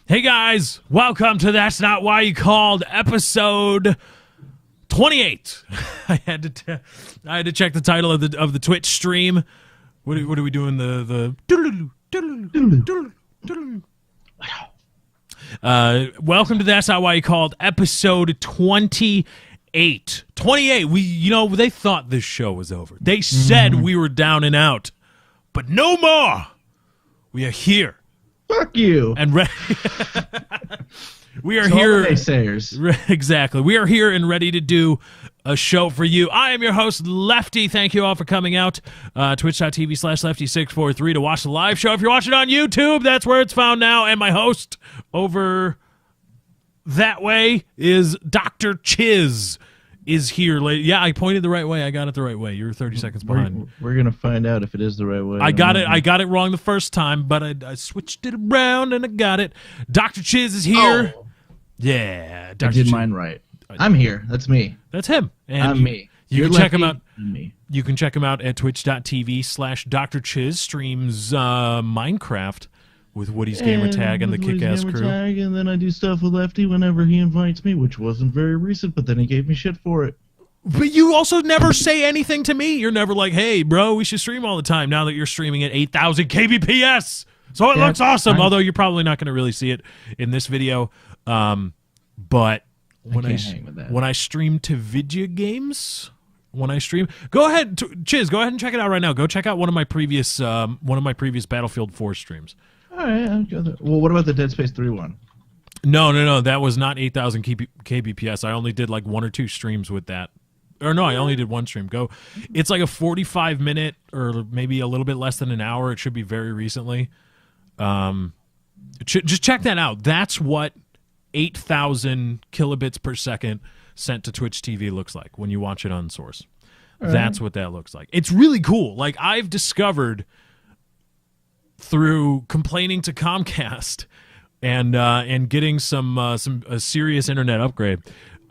Hey guys, welcome to That's Not Why You Called episode 28. I had to check the title of the Twitch stream. What are we doing? Welcome to That's Not Why You Called episode 28. 28. They thought this show was over. They said we were down and out, but no more. We are here. Fuck you. And we are so here. Naysayers. Exactly. We are here and ready to do a show for you. I am your host, Lefty. Thank you all for coming out. Twitch.tv/Lefty643 to watch the live show. If you're watching on YouTube, that's where it's found now. And my host over that way is Dr. Chiz. Is here late. Yeah, I pointed the right way. I got it the right way. You're 30 seconds behind. We're gonna find out if it is the right way. I got it wrong the first time, but I switched it around and I got it. Dr. Chiz is here. Oh. Yeah, Dr. I did mine right. I'm here. That's me. That's him. And I'm me. You can check him out. Me. You can check him out at twitch.tv/Dr. Chiz. Streams Minecraft with Woody's Gamertag and the Kick-Ass Crew. And then I do stuff with Lefty whenever he invites me, which wasn't very recent, but then he gave me shit for it. But you also never say anything to me. You're never like, hey, bro, we should stream all the time now that you're streaming at 8,000 kbps. So it looks awesome, although you're probably not going to really see it in this video. But when I stream to video games, go ahead, Chiz, go ahead and check it out right now. Go check out one of my previous Battlefield 4 streams. All right. Well, what about the Dead Space 3 one? No. That was not 8,000 kbps. I only did like one or two streams with that. Or no, I only did one stream. It's like a 45-minute or maybe a little bit less than an hour. It should be very recently. Just check that out. That's what 8,000 kilobits per second sent to Twitch TV looks like when you watch it on Source. Right. That's what that looks like. It's really cool. Like, I've discovered through complaining to Comcast and getting a serious internet upgrade,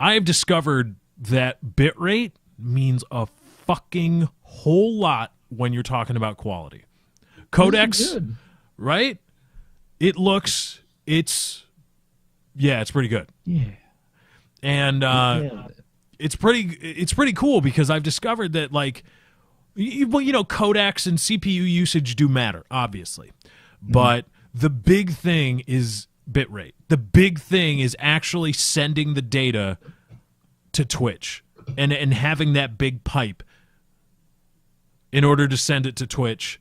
I have discovered that bitrate means a fucking whole lot when you're talking about quality. Codecs, right? It's pretty good. Yeah. And it's pretty cool because I've discovered that, like, codecs and CPU usage do matter, obviously. But the big thing is bitrate. The big thing is actually sending the data to Twitch and having that big pipe in order to send it to Twitch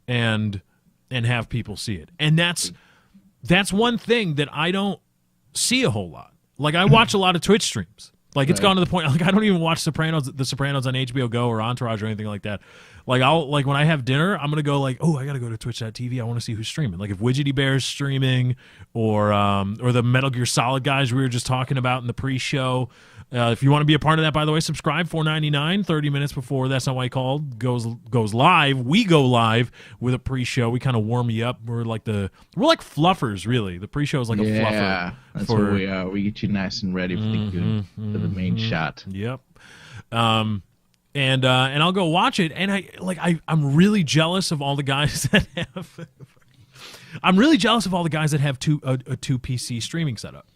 and have people see it. And that's one thing that I don't see a whole lot. Like, I watch a lot of Twitch streams. Like, it's gone to the point, like, I don't even watch The Sopranos on HBO Go or Entourage or anything like that. Like, when I have dinner, I'm going to go like, oh, I got to go to twitch.tv. I want to see who's streaming. Like, if Widgety Bear's streaming or the Metal Gear Solid guys we were just talking about in the pre-show. If you want to be a part of that, by the way, subscribe, $4.99, 30 minutes before That's Not Why You Called goes live. We go live with a pre-show. We kind of warm you up. We're like fluffers, really. The pre-show is like a fluffer. Yeah, that's what we are. We get you nice and ready for the main shot. Yep. And I'll go watch it, and I'm really jealous of all the guys that have. I'm really jealous of all the guys that have a two PC streaming setup.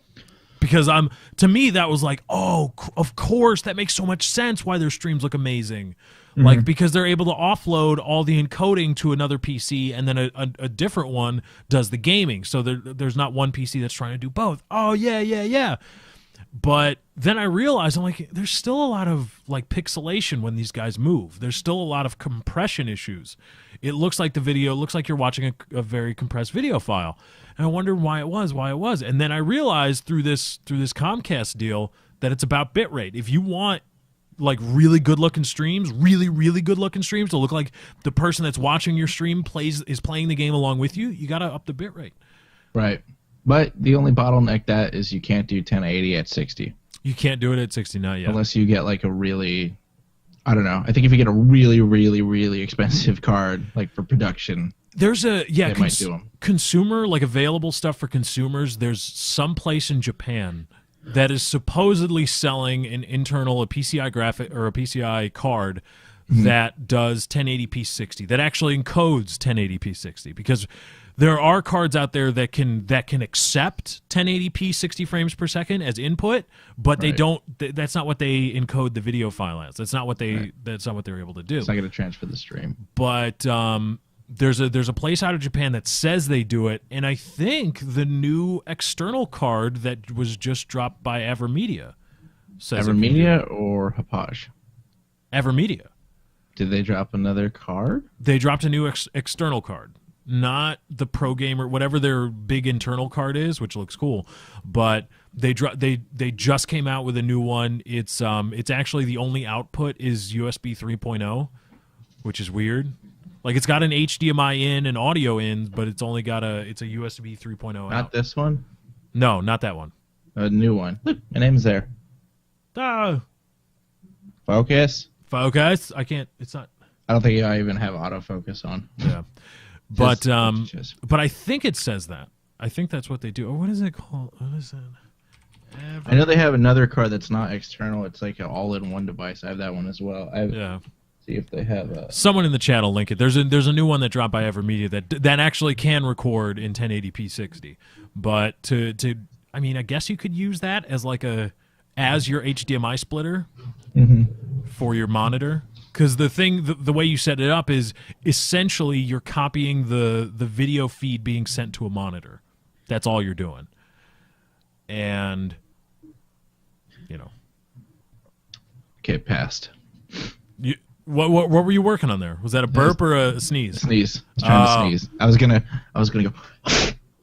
Because to me, that was like, oh, of course, that makes so much sense why their streams look amazing. Like, because they're able to offload all the encoding to another PC, and then a different one does the gaming. So there's not one PC that's trying to do both. Oh, yeah. But then I realized, I'm like, there's still a lot of, like, pixelation when these guys move. There's still a lot of compression issues. It looks like you're watching a very compressed video file. And I wondered why it was. And then I realized through this Comcast deal that it's about bitrate. If you want, like, really good-looking streams, really, really good-looking streams to look like the person that's watching your stream is playing the game along with you, you got to up the bitrate. Right. But the only bottleneck that is you can't do 1080 at 60. You can't do it at 60, not yet. Unless you get, like, a really, I don't know. I think if you get a really, really, really expensive card, like, for production, there's might do them. Consumer, like, available stuff for consumers. There's some place in Japan that is supposedly selling a PCI graphic or a PCI card that does 1080p 60, that actually encodes 1080p 60, because There are cards out there that can accept 1080p 60 frames per second as input, but they don't. That's not what they encode the video file as. That's not what they. That's not what they're able to do. It's not going to transfer the stream. But there's a place out of Japan that says they do it, and I think the new external card that was just dropped by Evermedia says Evermedia or Hapaj? Evermedia. Did they drop another card? They dropped a new external card. Not the Pro Gamer, whatever their big internal card is, which looks cool, but they just came out with a new one. It's actually the only output is USB 3.0, which is weird. Like it's got an HDMI in and audio in, but it's only got it's a USB 3.0 out. Not this one? No, not that one. A new one. Look, my name's there. Focus. I can't. It's not. I don't think I even have autofocus on. Yeah. But I think it says that. I think that's what they do. Oh, what is it called? What is it? I know they have another card that's not external. It's like an all-in-one device. I have that one as well. See if they have someone in the chat will link it. There's a new one that dropped by Evermedia that actually can record in 1080p 60. But I mean, I guess you could use that as like as your HDMI splitter for your monitor. Because the way you set it up is essentially you're copying the video feed being sent to a monitor. That's all you're doing. And, Okay, passed. What were you working on there? Was that a burp or a sneeze? Sneeze. I was trying to sneeze. I was gonna go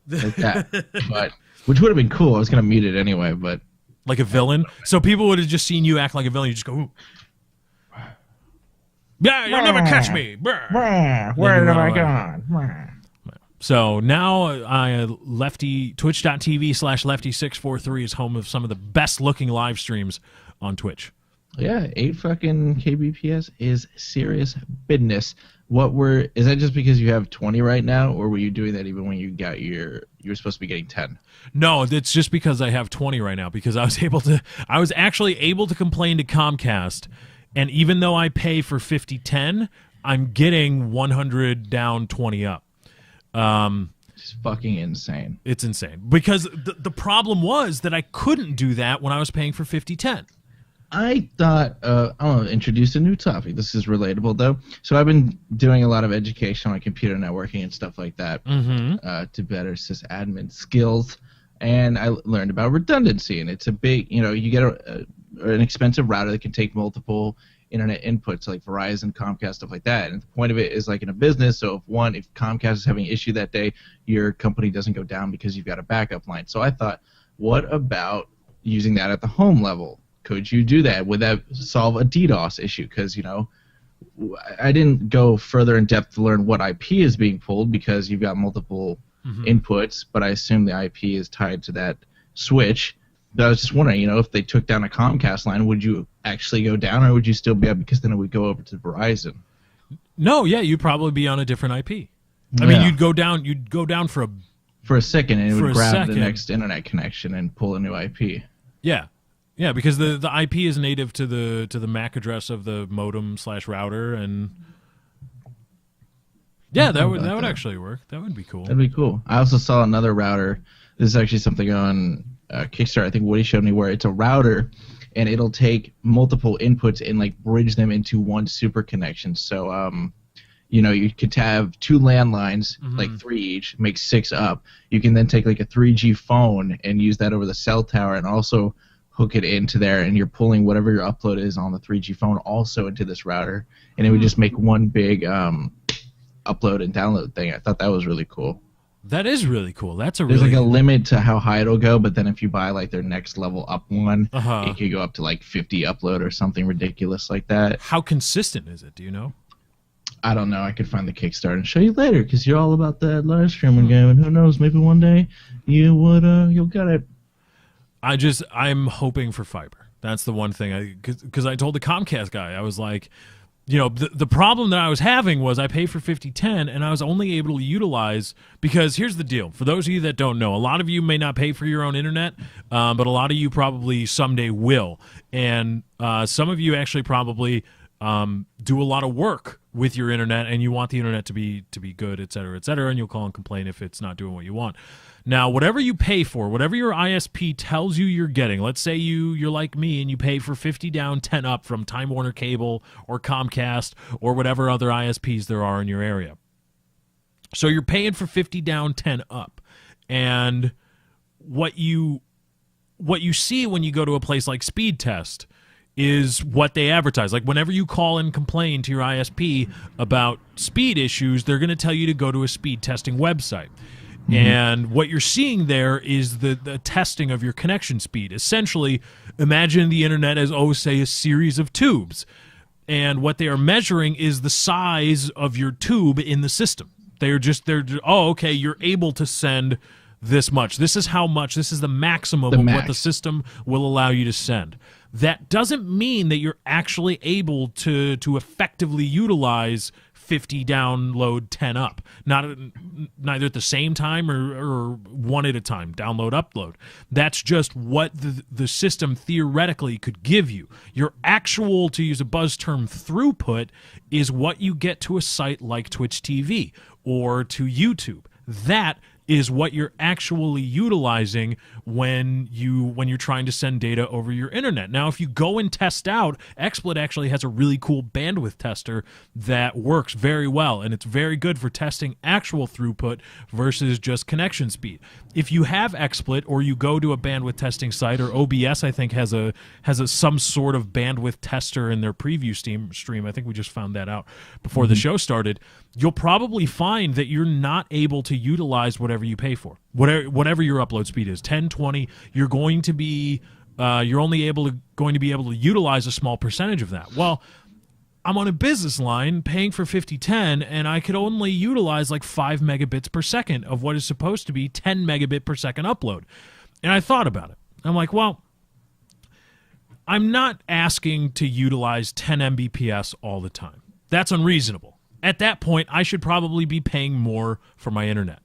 like that, but which would have been cool. I was gonna mute it anyway, but like a villain. So people would have just seen you act like a villain. You just go, ooh. Yeah, you'll never catch me. Where have I gone? So now twitch.tv/lefty643 is home of some of the best looking live streams on Twitch. Yeah, 8 fucking kbps is serious business. Is that just because you have 20 right now, or were you doing that even when you were supposed to be getting 10? No, it's just because I have 20 right now, because I was actually able to complain to Comcast. And even though I pay for 50/10, I'm getting 100 down, 20 up. It's fucking insane. It's insane. Because the problem was that I couldn't do that when I was paying for 50/10. I thought, I want to introduce a new topic. This is relatable, though. So I've been doing a lot of education on computer networking and stuff like that to better sysadmin skills. And I learned about redundancy. And it's a big, you get an expensive router that can take multiple internet inputs like Verizon, Comcast, stuff like that. And the point of it is like in a business, so if Comcast is having an issue that day, your company doesn't go down because you've got a backup line. So I thought, what about using that at the home level? Could you do that? Would that solve a DDoS issue? Because, I didn't go further in depth to learn what IP is being pulled because you've got multiple inputs, but I assume the IP is tied to that switch. But I was just wondering, if they took down a Comcast line, would you actually go down, or would you still be up? Because then it would go over to Verizon. No, yeah, you'd probably be on a different IP. I mean, you'd go down for a second, and it would grab the next internet connection and pull a new IP. Yeah, yeah, because the IP is native to the MAC address of the modem/router, and yeah, that would actually work. That would be cool. That'd be cool. I also saw another router. This is actually something on Kickstarter. I think Woody showed me where it's a router, and it'll take multiple inputs and like bridge them into one super connection. So, you could have 2 landlines, like 3 each, make 6 up. You can then take like a 3G phone and use that over the cell tower, and also hook it into there, and you're pulling whatever your upload is on the 3G phone also into this router, and it would just make one big upload and download thing. I thought that was really cool. That is really cool. There's like a limit to how high it'll go, but then if you buy like their next level up one, it could go up to like 50 upload or something ridiculous like that. How consistent is it? Do you know? I don't know. I could find the Kickstarter and show you later because you're all about that live streaming game, and who knows, maybe one day you'll get it. I'm hoping for fiber. That's the one thing. Because I told the Comcast guy, I was like, the problem that I was having was I pay for 50/10, and I was only able to utilize, because here's the deal. For those of you that don't know, a lot of you may not pay for your own internet, but a lot of you probably someday will. And some of you actually probably do a lot of work with your internet, and you want the internet to be good, et cetera, and you'll call and complain if it's not doing what you want. Now, whatever you pay for, whatever your ISP tells you you're getting, let's say you're like me and you pay for 50 down, 10 up from Time Warner Cable or Comcast or whatever other ISPs there are in your area. So you're paying for 50 down, 10 up. And what you see when you go to a place like Speed Test is what they advertise. Like whenever you call and complain to your ISP about speed issues, they're going to tell you to go to a speed testing website. Mm-hmm. And what you're seeing there is the testing of your connection speed. Essentially, imagine the internet as, say, a series of tubes. And what they are measuring is the size of your tube in the system. Okay, you're able to send this much. This is how much. This is the maximum of what the system will allow you to send. That doesn't mean that you're actually able to effectively utilize 50 download, 10 up. Neither at the same time or one at a time, download, upload. That's just what the system theoretically could give you. Your actual, to use a buzz term, throughput is what you get to a site like Twitch TV or to YouTube. That is what you're actually utilizing when you're trying to send data over your internet. Now, if you go and test out, XSplit actually has a really cool bandwidth tester that works very well, and it's very good for testing actual throughput versus just connection speed. If you have XSplit or you go to a bandwidth testing site, or OBS I think has some sort of bandwidth tester in their preview stream. I think we just found that out before the show started. You'll probably find that you're not able to utilize whatever you pay for. Whatever your upload speed is, 10, 20, you're going to be you're only going to be able to utilize a small percentage of that. Well, I'm on a business line paying for 5010, and I could only utilize like 5 megabits per second of what is supposed to be 10 megabit per second upload. And I thought about it. I'm like, well, I'm not asking to utilize 10 Mbps all the time. That's unreasonable. At that point, I should probably be paying more for my internet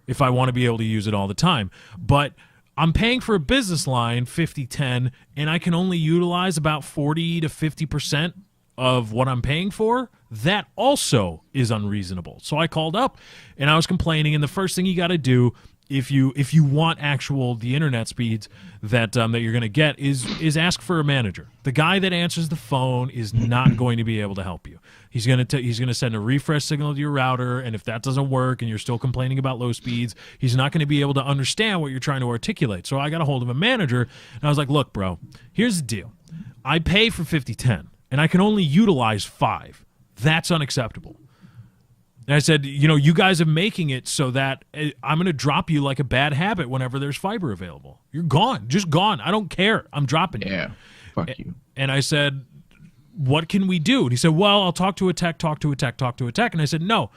if I want to be able to use it all the time. But I'm paying for a business line, 5010, and I can only utilize about 40 to 50% of what I'm paying for. That also is unreasonable. So I called up, and I was complaining, and the first thing you got to do if you want the internet speeds that you're going to get is ask for a manager. The guy that answers the phone is not going to be able to help you. He's going to send a refresh signal to your router, and if that doesn't work and you're still complaining about low speeds, he's not going to be able to understand what you're trying to articulate. So I got a hold of a manager, and I was like, look, bro, here's the deal. I pay for 5010, and I can only utilize 5. That's unacceptable. And I said, you guys are making it so that I'm going to drop you like a bad habit whenever there's fiber available. You're gone. Just gone. I don't care. I'm dropping you. Yeah. Fuck you. And I said, what can we do? And he said, well, I'll talk to a tech. And I said, no.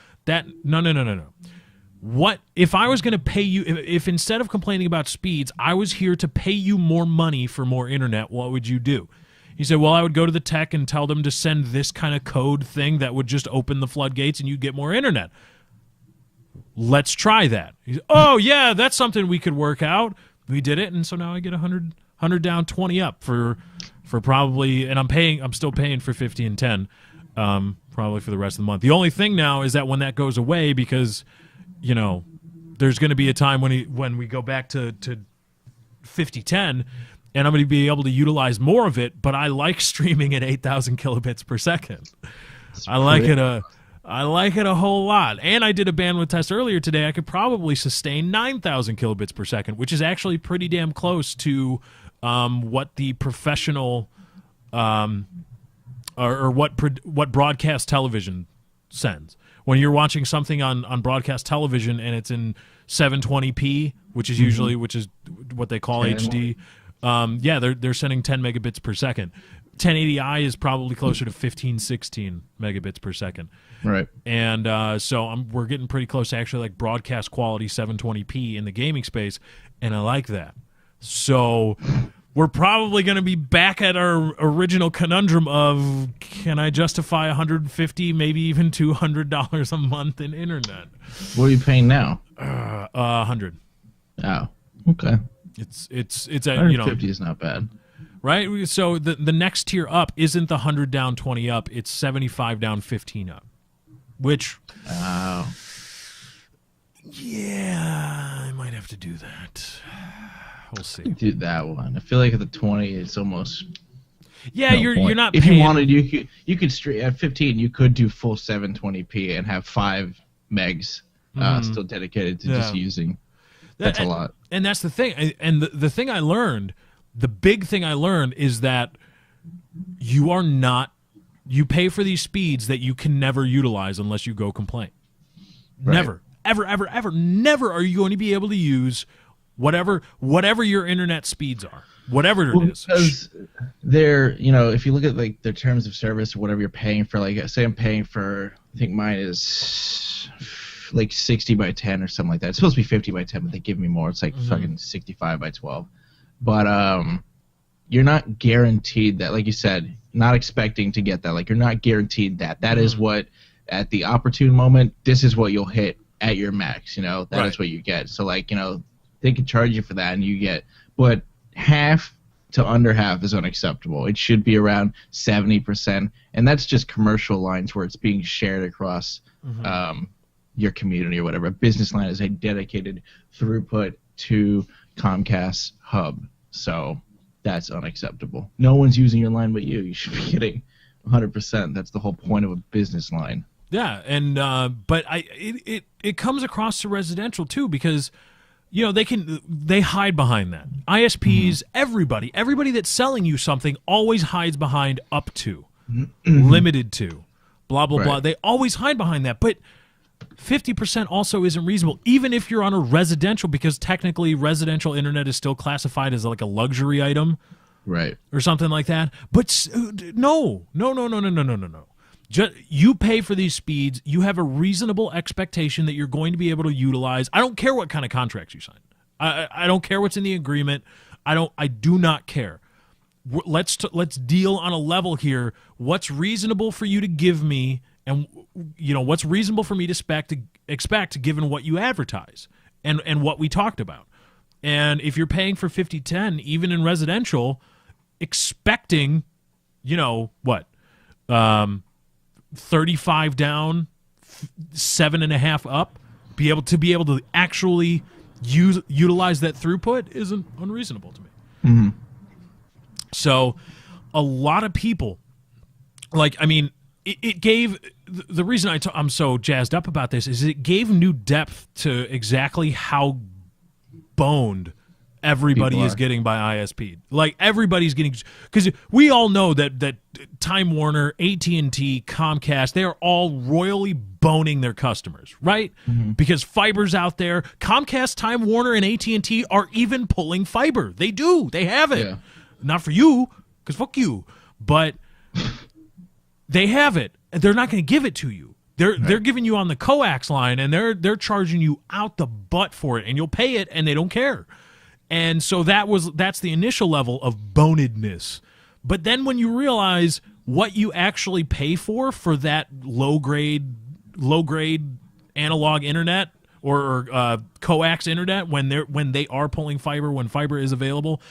What if I was going to pay you, if instead of complaining about speeds, I was here to pay you more money for more internet, what would you do? He said, well, I would go to the tech and tell them to send this kind of code thing that would just open the floodgates and you'd get more internet. Let's try that. He said, oh, yeah, that's something we could work out. We did it, and so now I get 100 down, 20 up for probably, and I'm still paying for 50 and 10 probably for the rest of the month. The only thing now is that when that goes away, because, there's going to be a time when we go back to 5010, and I'm going to be able to utilize more of it, but I like streaming at 8,000 kilobits per second. I like it a whole lot. And I did a bandwidth test earlier today. I could probably sustain 9,000 kilobits per second, which is actually pretty damn close to what the professional or what broadcast television sends. When you're watching something on broadcast television and it's in 720p, which is usually which is what they call HD. They're sending 10 megabits per second. 1080i is probably closer to 15, 16 megabits per second. Right. And so we're getting pretty close to actually like broadcast quality 720p in the gaming space, and I like that. So we're probably going to be back at our original conundrum of, can I justify $150, maybe even $200 a month in internet? What are you paying now? 100. Oh, okay. It's at, 150 is not bad. right? So the next tier up isn't the 100 down, 20 up. It's 75 down, 15 up, which, yeah, I might have to do that. We'll see. Do that one. I feel like at the 20, it's almost. Yeah, no you're point. not. If paying... you wanted, you could straight at 15. You could do full 720p and have 5 megs still dedicated to just using. That's a lot. And that's the thing. And the thing I learned, the big thing I learned is that you pay for these speeds that you can never utilize unless you go complain. Right. Never, ever, never are you going to be able to use whatever your internet speeds are. Whatever it is. Because they're, if you look at like their terms of service or whatever you're paying for, like say I'm paying for, I think mine is like 60 by 10 or something like that. It's supposed to be 50 by 10, but they give me more. It's like fucking 65 by 12. But you're not guaranteed that, like you said, not expecting to get that. Like you're not guaranteed that. That is what, at the opportune moment, this is what you'll hit at your max. That is what you get. So like, they can charge you for that and you get, but half to under half is unacceptable. It should be around 70%, and that's just commercial lines where it's being shared across your community or whatever. A business line is a dedicated throughput to Comcast hub, so that's unacceptable. No one's using your line but you. You should be getting 100%. That's the whole point of a business line. Yeah, and but it comes across to residential too, because they hide behind that. ISPs, everybody that's selling you something always hides behind up to, limited to, blah, blah, blah. They always hide behind that. But 50% also isn't reasonable, even if you're on a residential, because technically residential internet is still classified as like a luxury item. Right. Or something like that. But no. You pay for these speeds. You have a reasonable expectation that you're going to be able to utilize. I don't care what kind of contracts you sign. I don't care what's in the agreement. I do not care. Let's deal on a level here. What's reasonable for you to give me, and what's reasonable for me to expect given what you advertise and what we talked about. And if you're paying for 50/10, even in residential, expecting, 35 down, 7.5 up, be able to actually utilize that throughput isn't unreasonable to me. So a lot of people, it gave, the reason I'm so jazzed up about this is it gave new depth to exactly how boned everybody is getting by ISP. Like everybody's getting, because we all know that Time Warner, AT&T, Comcast, they are all royally boning their customers, right? Because fiber's out there. Comcast, Time Warner, and AT&T are even pulling fiber. They do. They have it. Yeah. Not for you, because fuck you. But they have it. They're not going to give it to you. They're giving you on the coax line, and they're charging you out the butt for it, and you'll pay it, and they don't care. And so that's the initial level of bonedness. But then when you realize what you actually pay for that low grade analog internet or coax internet, when they are pulling fiber, when fiber is available,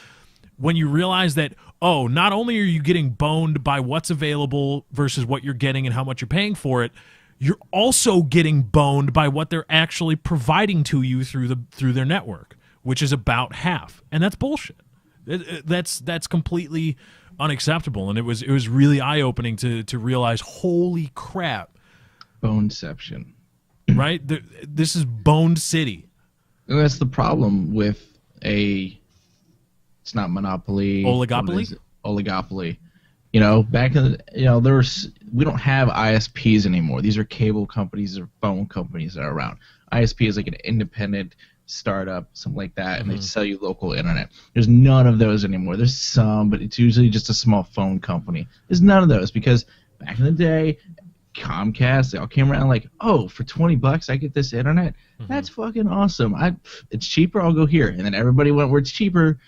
when you realize that, not only are you getting boned by what's available versus what you're getting and how much you're paying for it, you're also getting boned by what they're actually providing to you through their network, which is about half, and that's bullshit. That's completely unacceptable, and it was really eye-opening to realize, holy crap, boneception, right? This is boned city, and that's the problem with it's not monopoly, oligopoly. Oligopoly. Back in we don't have ISPs anymore. These are cable companies or phone companies that are around. ISP is like an independent startup, something like that, and they sell you local internet. There's none of those anymore. There's some, but it's usually just a small phone company. There's none of those because back in the day, Comcast, they all came around like, for $20 I get this internet. That's fucking awesome. It's cheaper, I'll go here. And then everybody went where it's cheaper,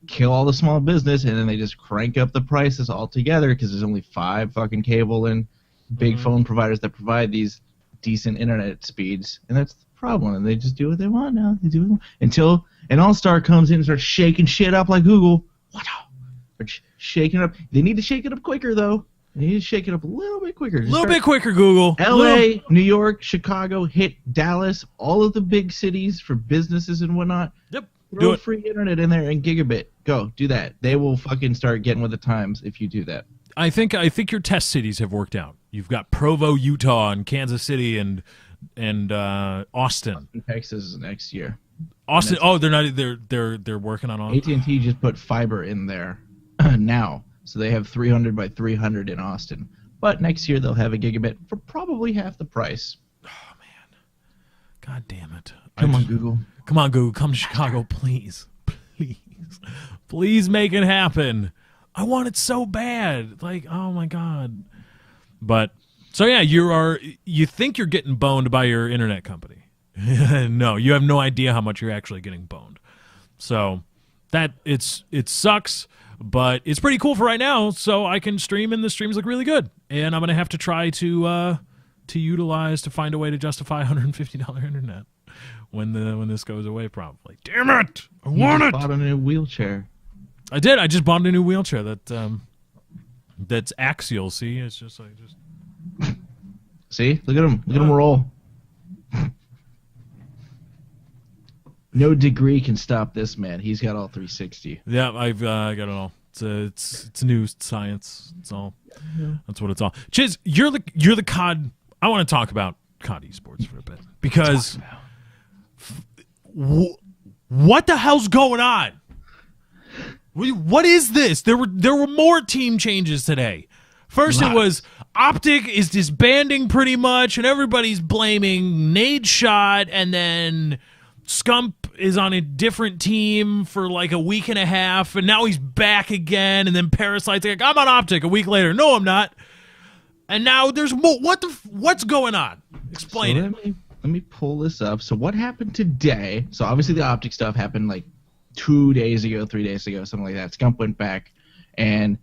kill all the small business, and then they just crank up the prices altogether because there's only 5 fucking cable and big phone providers that provide these decent internet speeds, and that's the problem. And they just do what they want now. They do until an all-star comes in and starts shaking shit up like Google, or shaking it up. They need to shake it up quicker, though. They need to shake it up a little bit quicker. A little bit quicker, Google. L.A., New York, Chicago, hit Dallas, all of the big cities for businesses and whatnot. Yep. Throw free internet in there and gigabit. Go, do that. They will fucking start getting with the times if you do that. I think your test cities have worked out. You've got Provo, Utah, and Kansas City, and Austin. Texas is next year. Austin. Oh, they're not. They're working on Austin. AT&T just put fiber in there now, so they have 300 by 300 in Austin. But next year they'll have a gigabit for probably half the price. Oh man, God damn it! Come on, Google. Come on, Google. Come to Chicago, please, please make it happen. I want it so bad. Like, oh my God. But so yeah, you think you're getting boned by your internet company. No, you have no idea how much you're actually getting boned. So that it sucks, but it's pretty cool for right now. So I can stream, and the streams look really good. And I'm gonna have to try to find a way to justify $150 internet when this goes away. Probably. Damn it! I want it. Bought a new wheelchair. I did. I just bought a new wheelchair that's axial. See, it's just like See, look at him. Look at him roll. No degree can stop this man. He's got all 360. Yeah, I've got it all. It's new science. It's all. Yeah. That's what it's all. Chiz, you're the COD. I want to talk about COD esports for a bit because what the hell's going on? What is this? There were more team changes today. First, it was Optic is disbanding pretty much, and everybody's blaming Nade Shot, and then Scump is on a different team for like a week and a half, and now he's back again, and then Parasite's like, I'm on Optic a week later. No, I'm not. And now there's more. What's going on? Explain it. Let me pull this up. So what happened today? So obviously the Optic stuff happened like 2 days ago, 3 days ago, something like that. Scump went back, and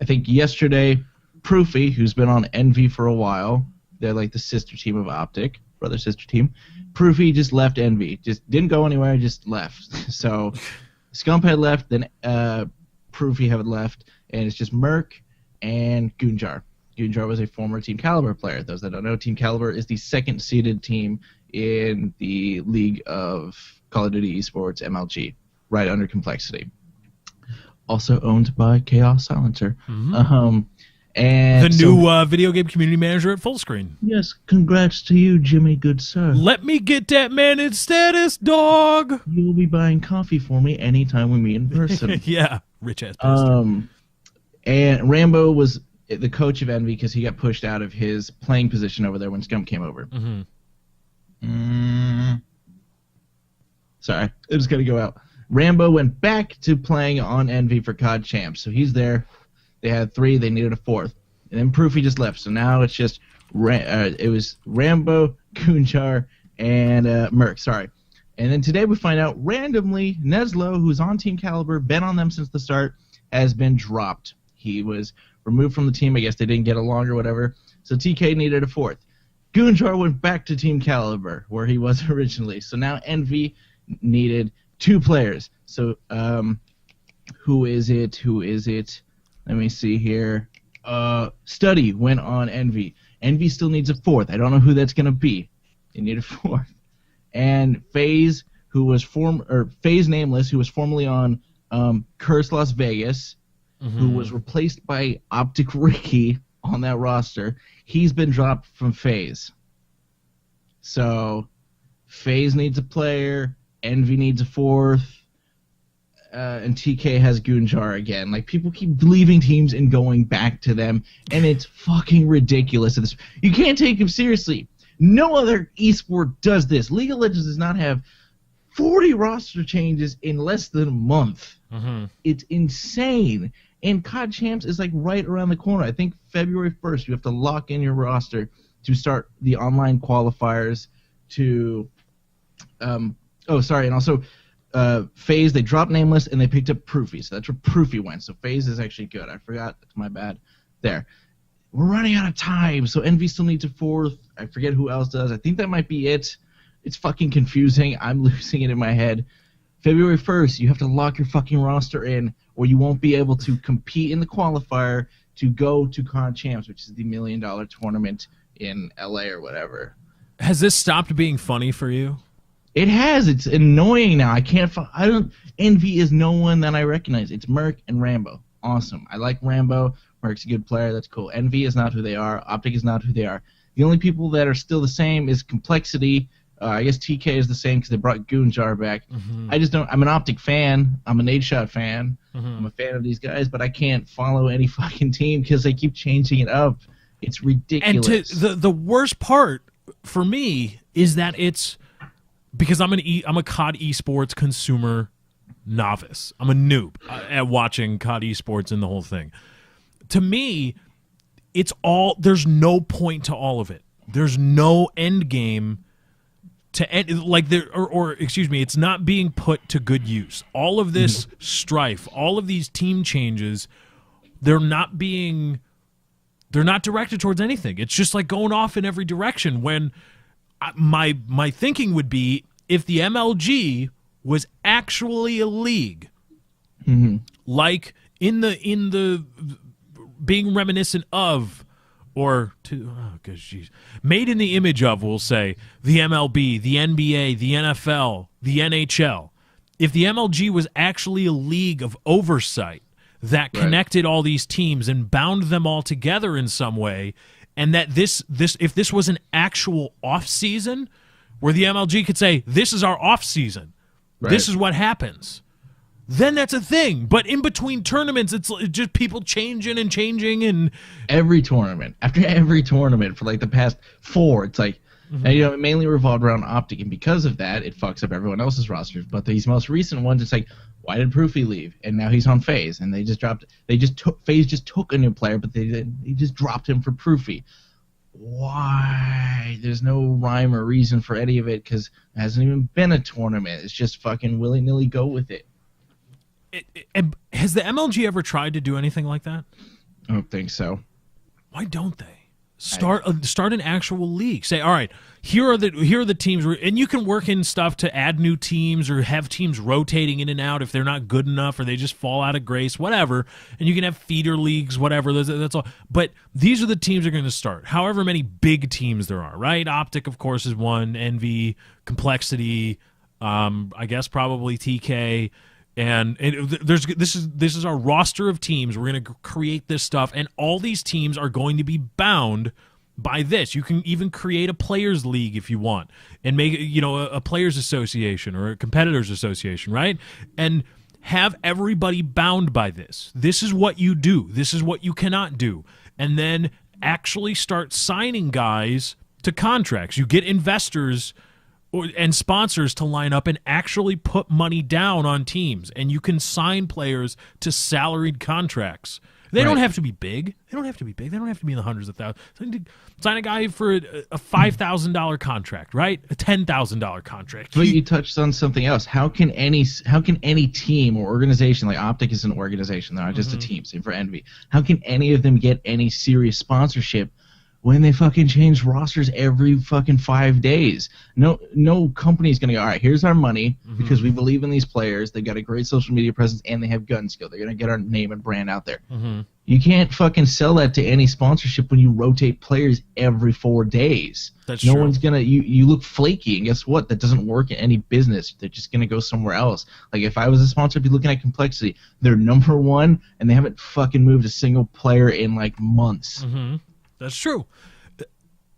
I think yesterday, Proofy, who's been on Envy for a while, they're like the sister team of Optic, brother-sister team. Proofy just left Envy, just didn't go anywhere, just left. So Scump had left, then Proofy had left, and it's just Merc and Goonjar. Goonjar was a former Team Caliber player. Those that don't know, Team Caliber is the second-seeded team in the League of Call of Duty Esports, MLG. Right under Complexity. Also owned by Chaos Silencer. Mm-hmm. And the new video game community manager at Fullscreen. Yes, congrats to you, Jimmy, good sir. Let me get that managed status, dog. You'll be buying coffee for me anytime we meet in person. Yeah, rich ass bastard. And Rambo was the coach of Envy because he got pushed out of his playing position over there when Scump came over. Mm-hmm. Sorry, it was gonna go out. Rambo went back to playing on Envy for COD Champs, so he's there. They had 3, they needed a 4th. And then Proofy just left, so now it's just it was Rambo, Goonjar, and Merc, sorry. And then today we find out randomly Neslo, who's on Team Caliber, been on them since the start, has been dropped. He was removed from the team, I guess they didn't get along or whatever, so TK needed a 4th. Goonjar went back to Team Caliber, where he was originally, so now Envy needed 2 players. So, who is it? Let me see here. Study went on Envy. Envy still needs a 4th. I don't know who that's going to be. They need a 4th. And FaZe, FaZe Nameless, who was formerly on Curse Las Vegas, who was replaced by Optic Ricky on that roster, he's been dropped from FaZe. So, FaZe needs a player. Envy needs a 4th, and TK has Goonjar again. Like, people keep leaving teams and going back to them, and it's fucking ridiculous. You can't take them seriously. No other esport does this. League of Legends does not have 40 roster changes in less than a month. It's insane. And COD Champs is like right around the corner. I think February 1st, you have to lock in your roster to start the online qualifiers to... and also FaZe, they dropped Nameless, and they picked up Proofy, so that's where Proofy went. So FaZe is actually good. I forgot. That's my bad. There. We're running out of time, so Envy still needs a 4th. I forget who else does. I think that might be it. It's fucking confusing. I'm losing it in my head. February 1st, you have to lock your fucking roster in, or you won't be able to compete in the qualifier to go to Con Champs, which is the $1 million tournament in LA or whatever. Has this stopped being funny for you? It has. It's annoying now. Envy is no one that I recognize. It's Merc and Rambo. Awesome. I like Rambo. Merc's a good player. That's cool. Envy is not who they are. Optic is not who they are. The only people that are still the same is Complexity. I guess TK is the same because they brought Goonjar back. Mm-hmm. I just don't. I'm an Optic fan. I'm a Nade Shot fan. Mm-hmm. I'm a fan of these guys, but I can't follow any fucking team because they keep changing it up. It's ridiculous. And the worst part for me is that it's because I'm a COD esports consumer novice. I'm a noob at watching COD esports and the whole thing. To me, there's no point to all of it. There's no end game to end, excuse me, it's not being put to good use. All of this strife, all of these team changes, they're not directed towards anything. It's just like going off in every direction. When my thinking would be, if the MLG was actually a league, like in the being reminiscent of, or made in the image of, we'll say, the MLB, the NBA, the NFL, the NHL. If the MLG was actually a league of oversight that connected all these teams and bound them all together in some way, and that if this was an actual off season where the MLG could say, this is our off season, this is what happens, then that's a thing. But in between tournaments, it's just people changing and every tournament after every tournament for like the past 4, it's like, and, it mainly revolved around Optic, and because of that, it fucks up everyone else's rosters. But these most recent ones, it's like, why did Proofy leave? And now he's on FaZe, and FaZe just took a new player, but they just dropped him for Proofy. Why? There's no rhyme or reason for any of it because it hasn't even been a tournament. It's just fucking willy-nilly go with it. Has the MLG ever tried to do anything like that? I don't think so. Why don't they start an actual league? Say, all right, here are the teams, and you can work in stuff to add new teams or have teams rotating in and out if they're not good enough or they just fall out of grace, whatever. And you can have feeder leagues, whatever. That's all. But these are the teams that are going to start. However many big teams there are, right? Optic, of course, is one. Envy, Complexity, I guess probably TK. And this is our roster of teams. We're going to create this stuff, and all these teams are going to be bound by this. You can even create a players league if you want, and make a players association or a competitors association, right? And have everybody bound by this. This is what you do. This is what you cannot do, and then actually start signing guys to contracts. You get investors and sponsors to line up and actually put money down on teams, and you can sign players to salaried contracts. They don't have to be big. They don't have to be in the hundreds of thousands. Sign a guy for a $5,000 contract, right? A $10,000 contract. But you touched on something else. How can any team or organization, like Optic is an organization, they're not just a team, same for Envy. How can any of them get any serious sponsorship when they fucking change rosters every fucking 5 days? No company's going to go, all right, here's our money because we believe in these players. They got a great social media presence and they have gun skill. They're going to get our name and brand out there. You can't fucking sell that to any sponsorship when you rotate players every 4 days. That's true. No one's going to, you look flaky, and guess what? That doesn't work in any business. They're just going to go somewhere else. Like if I was a sponsor, I'd be looking at Complexity. They're number 1 and they haven't fucking moved a single player in like months. That's true.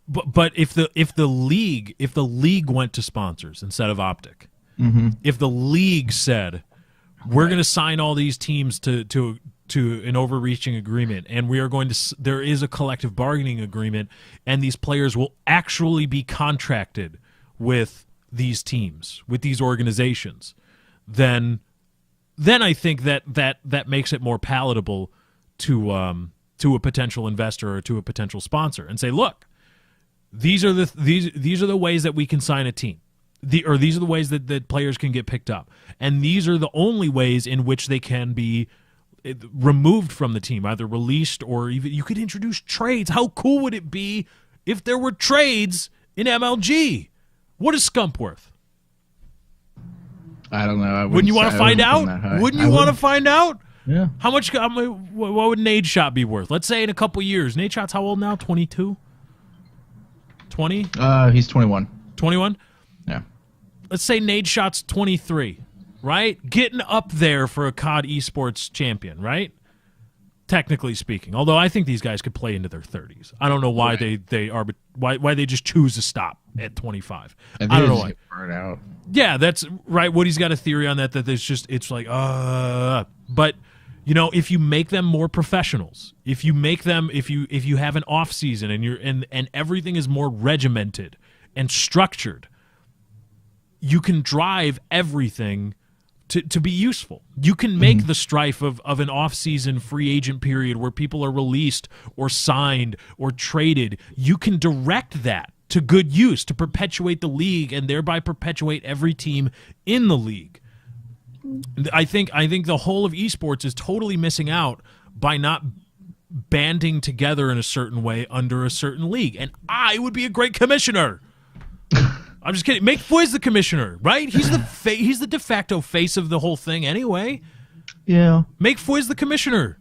But if the league went to sponsors instead of Optic, if the league said we're going to sign all these teams to an overreaching agreement, and we are going to, there is a collective bargaining agreement, and these players will actually be contracted with these teams, with these organizations, then I think that makes it more palatable to a potential investor or to a potential sponsor, and say, look, these are the ways that we can sign a team. These are the ways that players can get picked up, and these are the only ways in which they can be removed from the team, either released or even you could introduce trades. How cool would it be if there were trades in MLG? What is Scump worth? I don't know. Wouldn't you want to find out? Wouldn't you want to find out? Yeah. How much? What would Nade Shot be worth? Let's say in a couple years. Nade Shot's how old now? 22? 20? He's 21. 21? Yeah. Let's say Nade Shot's 23, right? Getting up there for a COD esports champion, right? Technically speaking. Although I think these guys could play into their 30s. I don't know why why they just choose to stop at 25. I don't know why. Burn out. Yeah, that's right. Woody's got a theory on that there's just it's like but you know, if you make them more professionals, if you have an off season and everything is more regimented and structured, you can drive everything to be useful. You can make the strife of an off-season free agent period where people are released or signed or traded. You can direct that to good use to perpetuate the league and thereby perpetuate every team in the league. I think the whole of esports is totally missing out by not banding together in a certain way under a certain league. And I would be a great commissioner. I'm just kidding. Make Fwiz the commissioner, right? He's the de facto face of the whole thing anyway. Yeah. Make Fwiz the commissioner,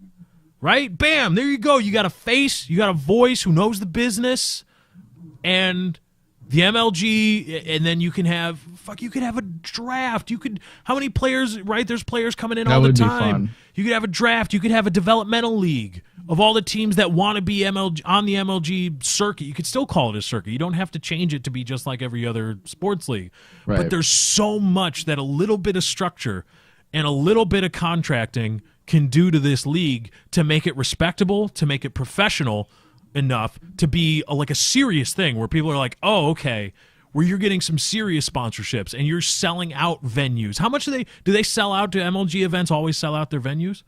right? Bam, there you go. You got a face, you got a voice who knows the business, and the MLG, and then you can have a draft. How many players, right? There's players coming in all the time. That would be fun. You could have a draft. You could have a developmental league of all the teams that want to be MLG on the MLG circuit. You could still call it a circuit. You don't have to change it to be just like every other sports league. Right. But there's so much that a little bit of structure and a little bit of contracting can do to this league to make it respectable, to make it professional enough to be like a serious thing where people are like, oh, okay, where you're getting some serious sponsorships and you're selling out venues. How much do they sell out? Do MLG events always sell out their venues?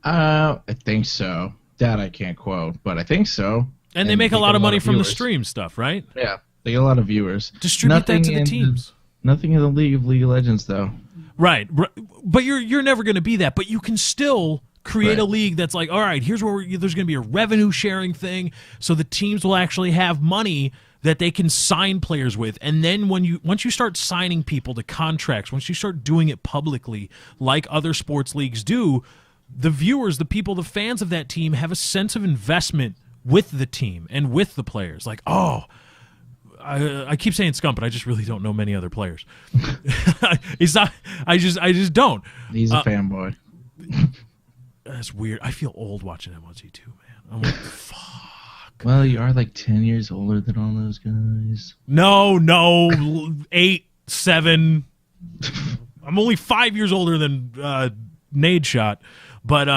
I think so. That I can't quote, but I think so. And they make a lot of money from the stream stuff, right? Yeah, they get a lot of viewers. Distribute that to the teams. Nothing in the League of Legends, though. Right, but you're never going to be that. But you can still create a league that's like, all right, here's where there's going to be a revenue sharing thing, so the teams will actually have money that they can sign players with. And then once you start signing people to contracts, once you start doing it publicly like other sports leagues do, the viewers, the people, the fans of that team have a sense of investment with the team and with the players. Like, oh, I keep saying Scump, but I just really don't know many other players. He's not. I just don't. He's a fanboy. That's weird. I feel old watching MLG too, man. I'm like, fuck. Well, you are like 10 years older than all those guys. No, 8, 7. I'm only 5 years older than Nade Shot, but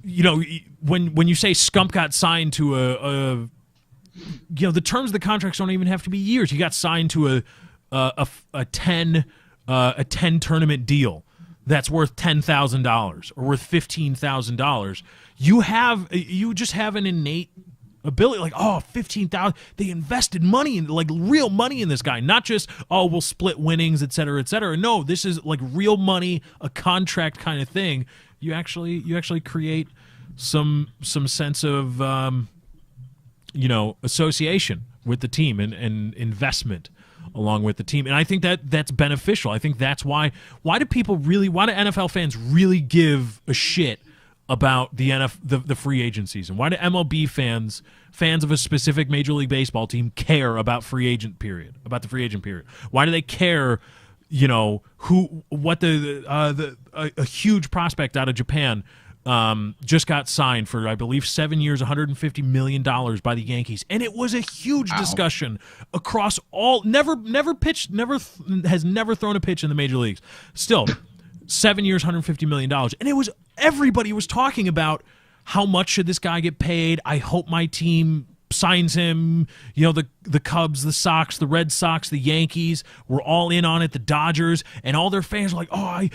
you know, when you say Scump got signed to a you know, the terms of the contracts don't even have to be years. He got signed to a 10 tournament deal that's worth $10,000 or worth $15,000. You just have an innate ability, like, oh, 15,000. They invested money in, like, real money in this guy, not just, oh, we'll split winnings, et cetera, et cetera. No, this is like real money, a contract kind of thing. You actually create some sense of you know, association with the team and investment along with the team. And I think that's beneficial. I think that's why do NFL fans really give a shit about the free agent season? Why do MLB fans of a specific Major League Baseball team care about the free agent period? Why do they care, you know, a huge prospect out of Japan just got signed for, I believe, 7 years, $150 million by the Yankees, and it was a huge discussion across all. Never has never thrown a pitch in the major leagues. Still, 7 years, $150 million, and everybody was talking about how much should this guy get paid. I hope my team signs him. You know, the Cubs, the Sox, the Red Sox, the Yankees were all in on it. The Dodgers and all their fans were like, oh,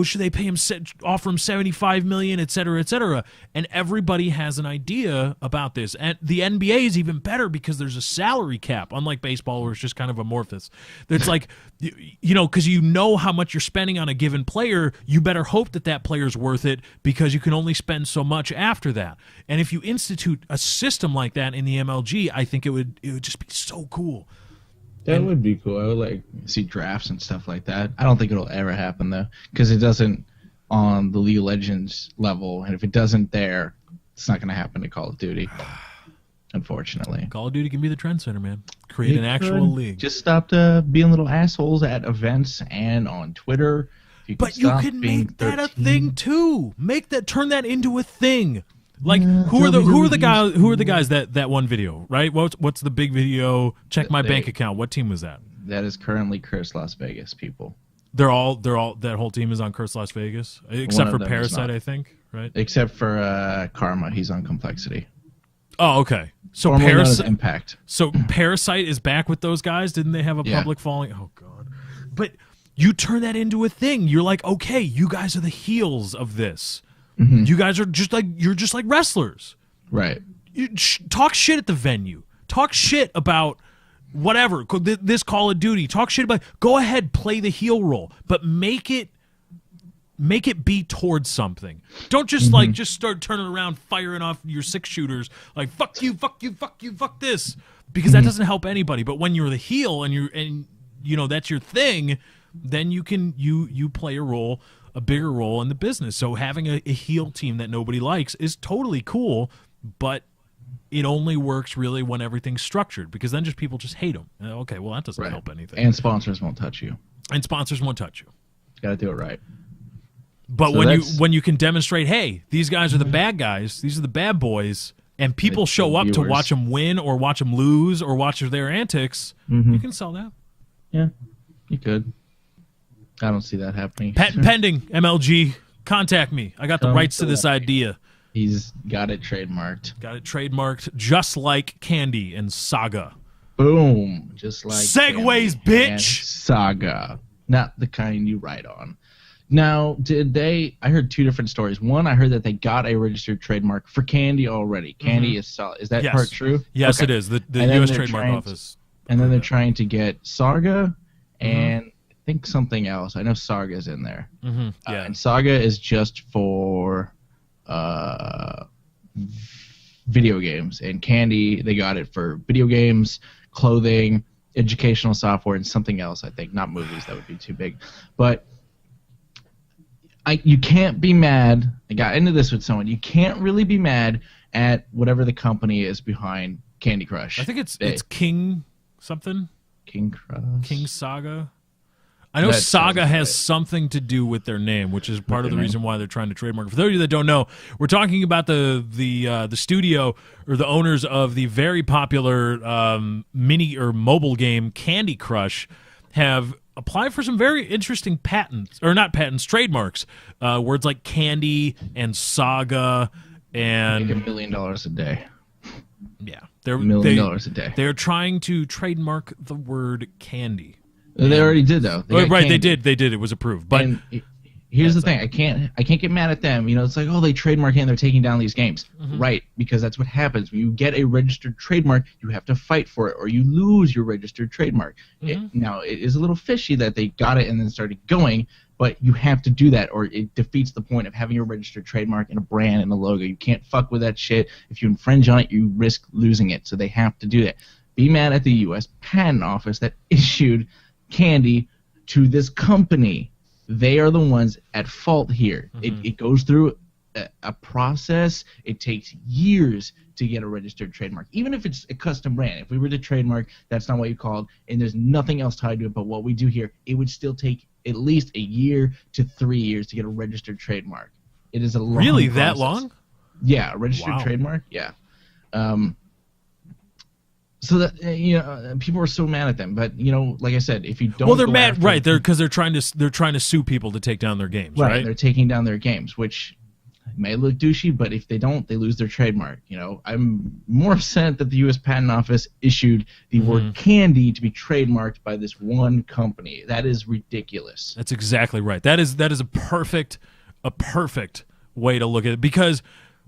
should they pay him, offer him $75 million, et cetera, et cetera. And everybody has an idea about this. And the NBA is even better because there's a salary cap, unlike baseball where it's just kind of amorphous. It's like, you know, because you know how much you're spending on a given player, you better hope that player's worth it because you can only spend so much after that. And if you institute a system like that in the MLG, I think it would just be so cool. That would be cool. I would like see drafts and stuff like that. I don't think it'll ever happen though, because it doesn't on the League of Legends level, and if it doesn't there, it's not going to happen to Call of Duty. Unfortunately, Call of Duty can be the trendsetter, man. Create an actual league. Just stop being little assholes at events and on Twitter. But you can make that a thing too. Turn that into a thing. Like who are the guys that one video, right? What's the big video? Check my bank account. What team was that? That is currently Curse Las Vegas people. They're all that whole team is on Curse Las Vegas, except for Parasite, I think, right? Except for Karma, he's on Complexity. Oh, okay. So Impact. So Parasite is back with those guys. Didn't they have a public following? Oh god. But you turn that into a thing. You're like, okay, you guys are the heels of this. Mm-hmm. You guys are just like wrestlers, right? You talk shit at the venue. Talk shit about whatever. This Call of Duty. Talk shit about. Go ahead, play the heel role, but make it be towards something. Don't just just start turning around, firing off your 6-shooters like fuck you, fuck you, fuck you, fuck this, because that doesn't help anybody. But when you're the heel and you know that's your thing, then you can you play a bigger role in the business. So having a heel team that nobody likes is totally cool, but it only works really when everything's structured, because then people just hate them. Okay, well that doesn't help anything. And sponsors won't touch you. Got to do it right. But when you can demonstrate, hey, these guys are the bad guys, these are the bad boys, and people show up to watch them win or watch them lose or watch their antics, you can sell that. Yeah, you could. I don't see that happening. Patent pending, MLG. Contact me. I got the rights to this idea. He's got it trademarked. Got it trademarked, just like Candy and Saga. Boom. Just like Segways, bitch. Saga. Not the kind you ride on. Now, I heard two different stories. One, I heard that they got a registered trademark for Candy already. Candy is solid. Is that part true? Yes, it is. The U.S. Trademark Office. And then they're trying to get Saga and I think something else. I know Saga's in there. And Saga is just for video games. And Candy, they got it for video games, clothing, educational software, and something else, I think. Not movies. That would be too big. But you can't be mad. I got into this with someone. You can't really be mad at whatever the company is behind Candy Crush. I think it's King something. King Crush. King Saga. I know Saga has something to do with their name, which is part of the reason why they're trying to trademark. For those of you that don't know, we're talking about the studio or the owners of the very popular mini or mobile game Candy Crush have applied for some very interesting trademarks. Words like candy and saga and make $1 million a day. Yeah, $1 million a day. They're trying to trademark the word candy. They already did though. They did. It was approved. But here's the thing: I can't get mad at them. You know, it's like, oh, they trademark and they're taking down these games, right? Because that's what happens when you get a registered trademark. You have to fight for it, or you lose your registered trademark. Now, it is a little fishy that they got it and then started going, but you have to do that, or it defeats the point of having a registered trademark and a brand and a logo. You can't fuck with that shit. If you infringe on it, you risk losing it. So they have to do that. Be mad at the U.S. Patent Office that issued Candy to this company. They are the ones at fault here. It goes through a process. It takes years to get a registered trademark, even if it's a custom brand. If we were to trademark, that's not what you called, and there's nothing else tied to it but what we do here, it would still take at least 1 year to 3 years to get a registered trademark. It is a long process. That long? Yeah, a registered trademark. Yeah. So that people are so mad at them, but like I said, if you don't, they're mad, right? Because they're trying to sue people to take down their games, right? They're taking down their games, which may look douchey, but if they don't, they lose their trademark. I'm more upset that the U.S. Patent Office issued the word candy to be trademarked by this one company. That is ridiculous. That's exactly right. That is a perfect way to look at it, because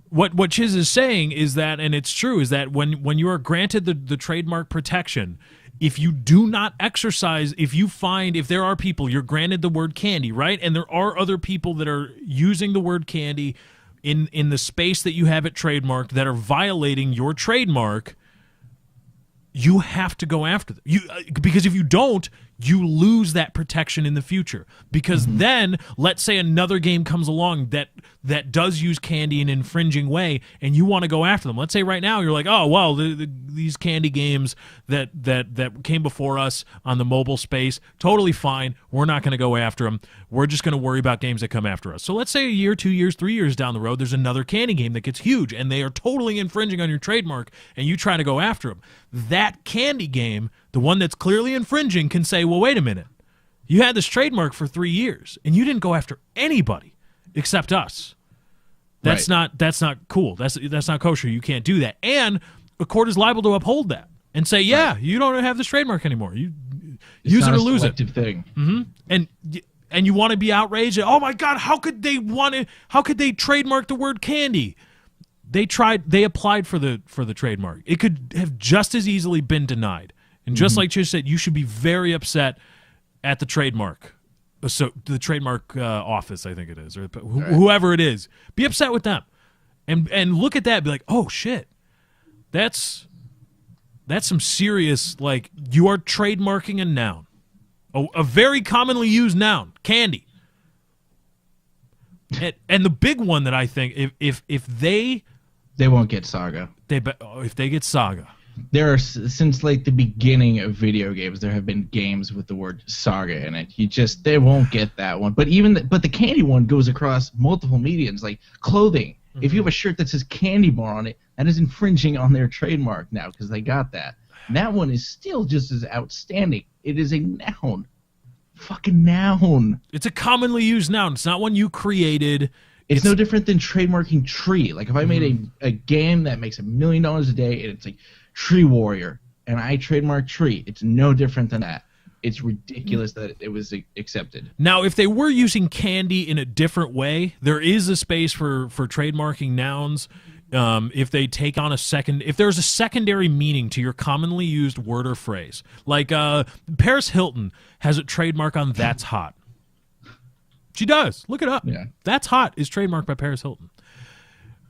What Chiz is saying is that, and it's true, is that when you are granted the trademark protection, if you do not exercise, if there are people, you're granted the word candy, right? And there are other people that are using the word candy in the space that you have it trademarked that are violating your trademark, you have to go after them. Because if you don't, you lose that protection in the future. Because then, let's say another game comes along that does use candy in an infringing way, and you want to go after them. Let's say right now you're like, oh well, these candy games that came before us on the mobile space, totally fine. We're not going to go after them. We're just going to worry about games that come after us. So let's say a year, 2 years, 3 years down the road, there's another candy game that gets huge, and they are totally infringing on your trademark, and you try to go after them. That candy game, the one that's clearly infringing, can say, well, wait a minute. You had this trademark for 3 years, and you didn't go after anybody except us. That's not cool. That's not kosher. You can't do that. And a court is liable to uphold that and say, yeah, you don't have this trademark anymore. You use it or lose it. Thing. And you want to be outraged. Oh my God, how could they trademark the word candy? They applied for the trademark. It could have just as easily been denied. And just like you said, you should be very upset at the trademark. So the trademark office, I think it is, or whoever it is. Be upset with them. And look at that and be like, oh shit. That's some serious, like, you are trademarking a noun. A very commonly used noun, candy. And the big one that I think, if they won't get Saga. If they get Saga. There are, since like the beginning of video games, there have been games with the word Saga in it. They won't get that one. But the candy one goes across multiple mediums, like clothing. If you have a shirt that says candy bar on it, that is infringing on their trademark now because they got that. And that one is still just as outstanding. It is a noun. Fucking noun. It's a commonly used noun. It's not one you created. It's no different than trademarking tree. Like if I made a game that makes $1 million a day and it's like Tree Warrior and I trademark tree, it's no different than that. It's ridiculous that it was accepted. Now, if they were using candy in a different way, there is a space for trademarking nouns. If they take on if there's a secondary meaning to your commonly used word or phrase. Like Paris Hilton has a trademark on "That's Hot." She does. Look it up. Yeah. "That's Hot" is trademarked by Paris Hilton.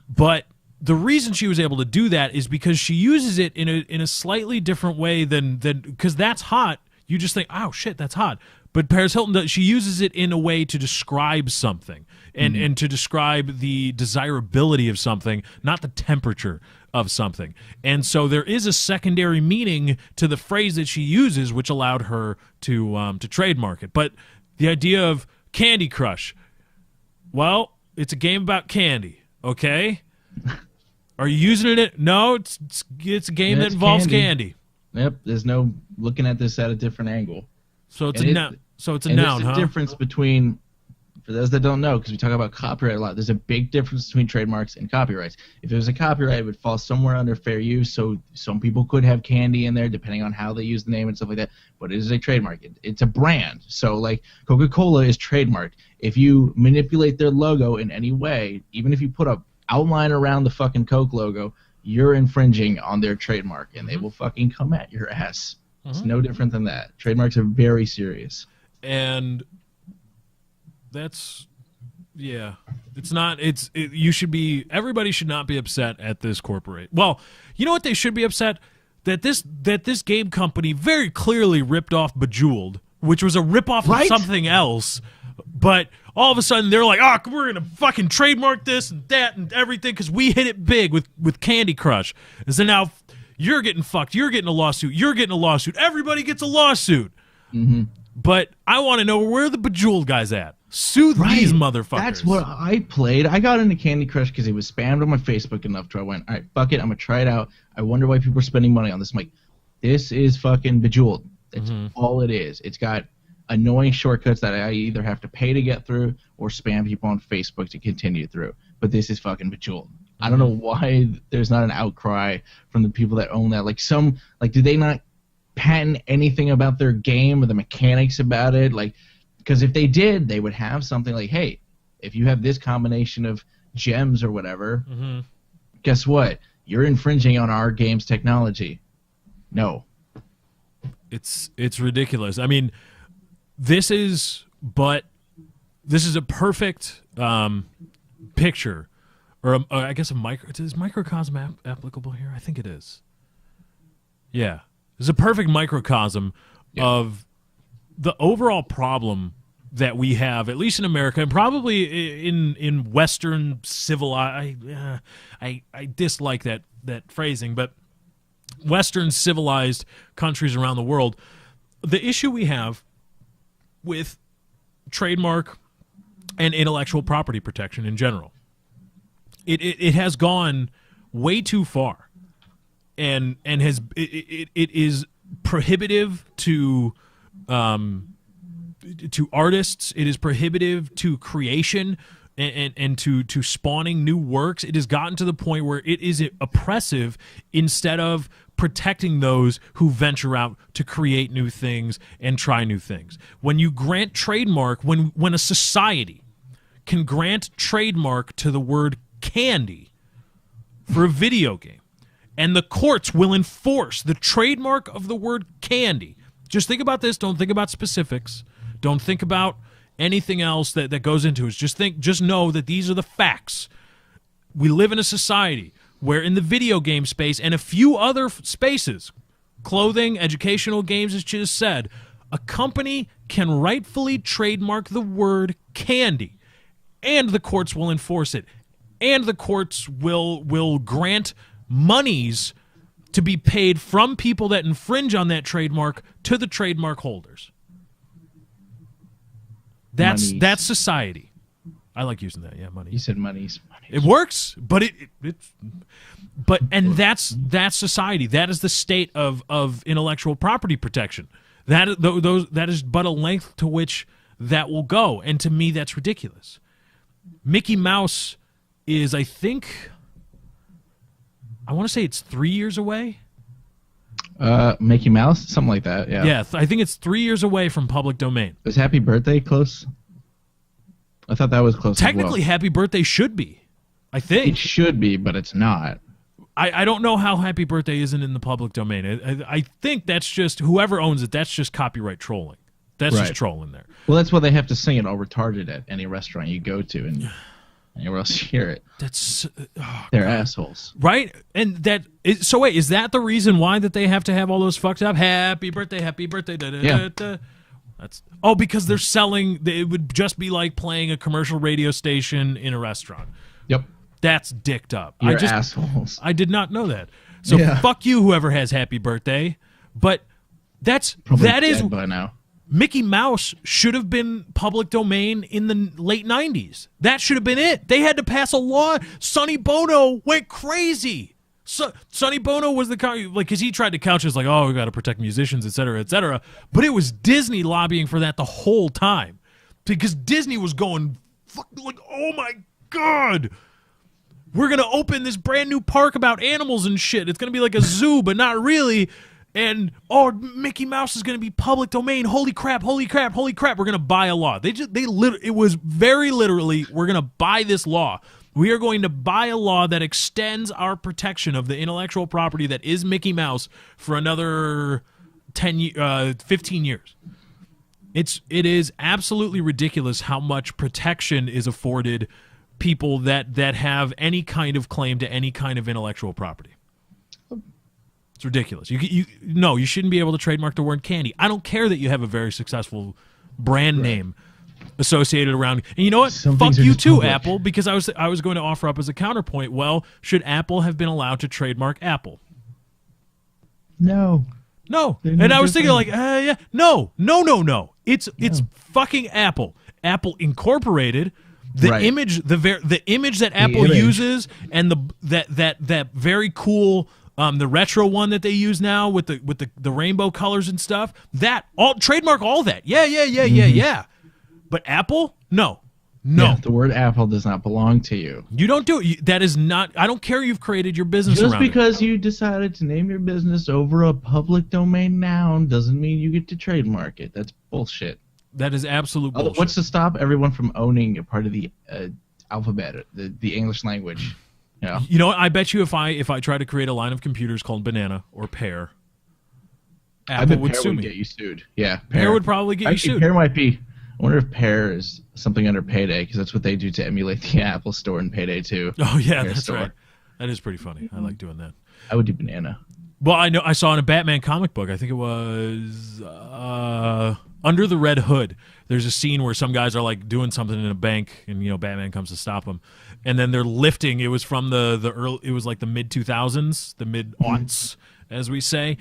But the reason she was able to do that is because she uses it in a slightly different way than because "That's Hot." You just think, oh shit, that's hot. But Paris Hilton she uses it in a way to describe something and to describe the desirability of something, not the temperature of something. And so there is a secondary meaning to the phrase that she uses, which allowed her to trademark it. But the idea of Candy Crush, well, it's a game about candy, okay? Are you using it? No, it's a game that involves candy. Yep, there's no looking at this at a different angle. So it's a noun. So it's a noun, There's a difference between, for those that don't know, because we talk about copyright a lot, there's a big difference between trademarks and copyrights. If it was a copyright, it would fall somewhere under fair use, so some people could have candy in there depending on how they use the name and stuff like that, but it is a trademark. It's a brand. So, like, Coca-Cola is trademarked. If you manipulate their logo in any way, even if you put a outline around the fucking Coke logo, you're infringing on their trademark, and they will fucking come at your ass. It's no different than that. Trademarks are very serious. And that's, yeah, it's not, you should be, everybody should not be upset at this corporation. Well, you know what they should be upset? That this game company very clearly ripped off Bejeweled, which was a ripoff of something else, but all of a sudden they're like, oh, we're going to fucking trademark this and that and everything because we hit it big with Candy Crush. And so now you're getting fucked. You're getting a lawsuit. You're getting a lawsuit. Everybody gets a lawsuit. But I want to know where the Bejeweled guys at. Sue these motherfuckers. That's what I played. I got into Candy Crush because it was spammed on my Facebook enough to I went, all right, fuck it. I'm going to try it out. I wonder why people are spending money on this. I'm like, this is fucking Bejeweled. That's all it is. It's got annoying shortcuts that I either have to pay to get through or spam people on Facebook to continue through. But this is fucking Bejeweled. I don't know why there's not an outcry from the people that own that. Do they not patent anything about their game or the mechanics about it? Like, because if they did, they would have something like, hey, if you have this combination of gems or whatever, guess what? You're infringing on our game's technology. No. It's ridiculous. I mean, this is a perfect picture, or I guess is microcosm applicable here? I think it is. Yeah, It's a perfect microcosm of the overall problem that we have, at least in America, and probably in Western civilized. I dislike that phrasing, but Western civilized countries around the world, the issue we have with trademark and intellectual property protection in general, it has gone way too far, and has it is prohibitive to artists. It is prohibitive to creation and to spawning new works. It has gotten to the point where it is oppressive instead of protecting those who venture out to create new things and try new things. When you grant trademark, when a society can grant trademark to the word candy for a video game, and the courts will enforce the trademark of the word candy. Just think about this. Don't think about specifics. Don't think about anything else that goes into it. Just know that these are the facts. We live in a society where in the video game space and a few other spaces, clothing, educational games, as just said, a company can rightfully trademark the word candy, and the courts will enforce it, and the courts will grant monies to be paid from people that infringe on that trademark to the trademark holders. That's society. I like using that. Yeah, money. You said monies. It works, but that's society. That is the state of intellectual property protection. That is but a length to which that will go, and to me, that's ridiculous. Mickey Mouse is, I think, I want to say it's 3 years away. Mickey Mouse, something like that. Yeah. Yeah, I think it's 3 years away from public domain. Is Happy Birthday close? I thought that was close. Technically, as well. Happy Birthday should be. I think it should be, but it's not. I don't know how Happy Birthday isn't in the public domain. I think that's just whoever owns it. That's just copyright trolling. That's just trolling there. Well, that's why they have to sing it all retarded at any restaurant you go to, and anywhere else you hear it. They're assholes, right? And so wait, is that the reason why that they have to have all those fucked up Happy Birthday, Happy Birthday? Da, da, da, da. Because they're selling. It would just be like playing a commercial radio station in a restaurant. Yep. That's dicked up. You're assholes. I did not know that. So fuck you, whoever has Happy Birthday. But that is by now. Mickey Mouse should have been public domain in the late 90s. That should have been it. They had to pass a law. Sonny Bono went crazy. Sonny Bono was because he tried to couch it as like, oh, we got to protect musicians, et cetera, et cetera. But it was Disney lobbying for that the whole time, because Disney was going like, oh my God, we're going to open this brand new park about animals and shit. It's going to be like a zoo, but not really. And, Mickey Mouse is going to be public domain. Holy crap, holy crap, holy crap. We're going to buy a law. It was very literally, we're going to buy this law. We are going to buy a law that extends our protection of the intellectual property that is Mickey Mouse for another 15 years. It is absolutely ridiculous how much protection is afforded people that have any kind of claim to any kind of intellectual property. It's ridiculous. You shouldn't be able to trademark the word candy. I don't care that you have a very successful brand name associated around. And you know what? Fuck you too, public. Apple, because I was going to offer up as a counterpoint, well, should Apple have been allowed to trademark Apple? No. And I was thinking like, no. It's fucking Apple. Apple Incorporated. The image that Apple uses, and that very cool the retro one that they use now with the rainbow colors and stuff. That all trademark all that. Yeah. But Apple, no. Yeah, the word Apple does not belong to you. You don't do it. That is not. I don't care. You've created your business just around because you decided to name your business over a public domain noun doesn't mean you get to trademark it. That's bullshit. That is absolute bullshit. What's to stop everyone from owning a part of the alphabet, the English language? You know what? I bet you if I try to create a line of computers called banana or pear, Apple would sue me. Get you sued. Yeah, pear would probably get you sued. Pear might be. I wonder if Pear is something under Payday, because that's what they do to emulate the Apple Store and Payday too. Oh yeah, that's right. That is pretty funny. I like doing that. I would do banana. Well, I know I saw in a Batman comic book. I think it was Under the Red Hood. There's a scene where some guys are like doing something in a bank, and Batman comes to stop them, and then they're lifting. It was from the early. It was like the mid 2000s, the mid aughts, as we say,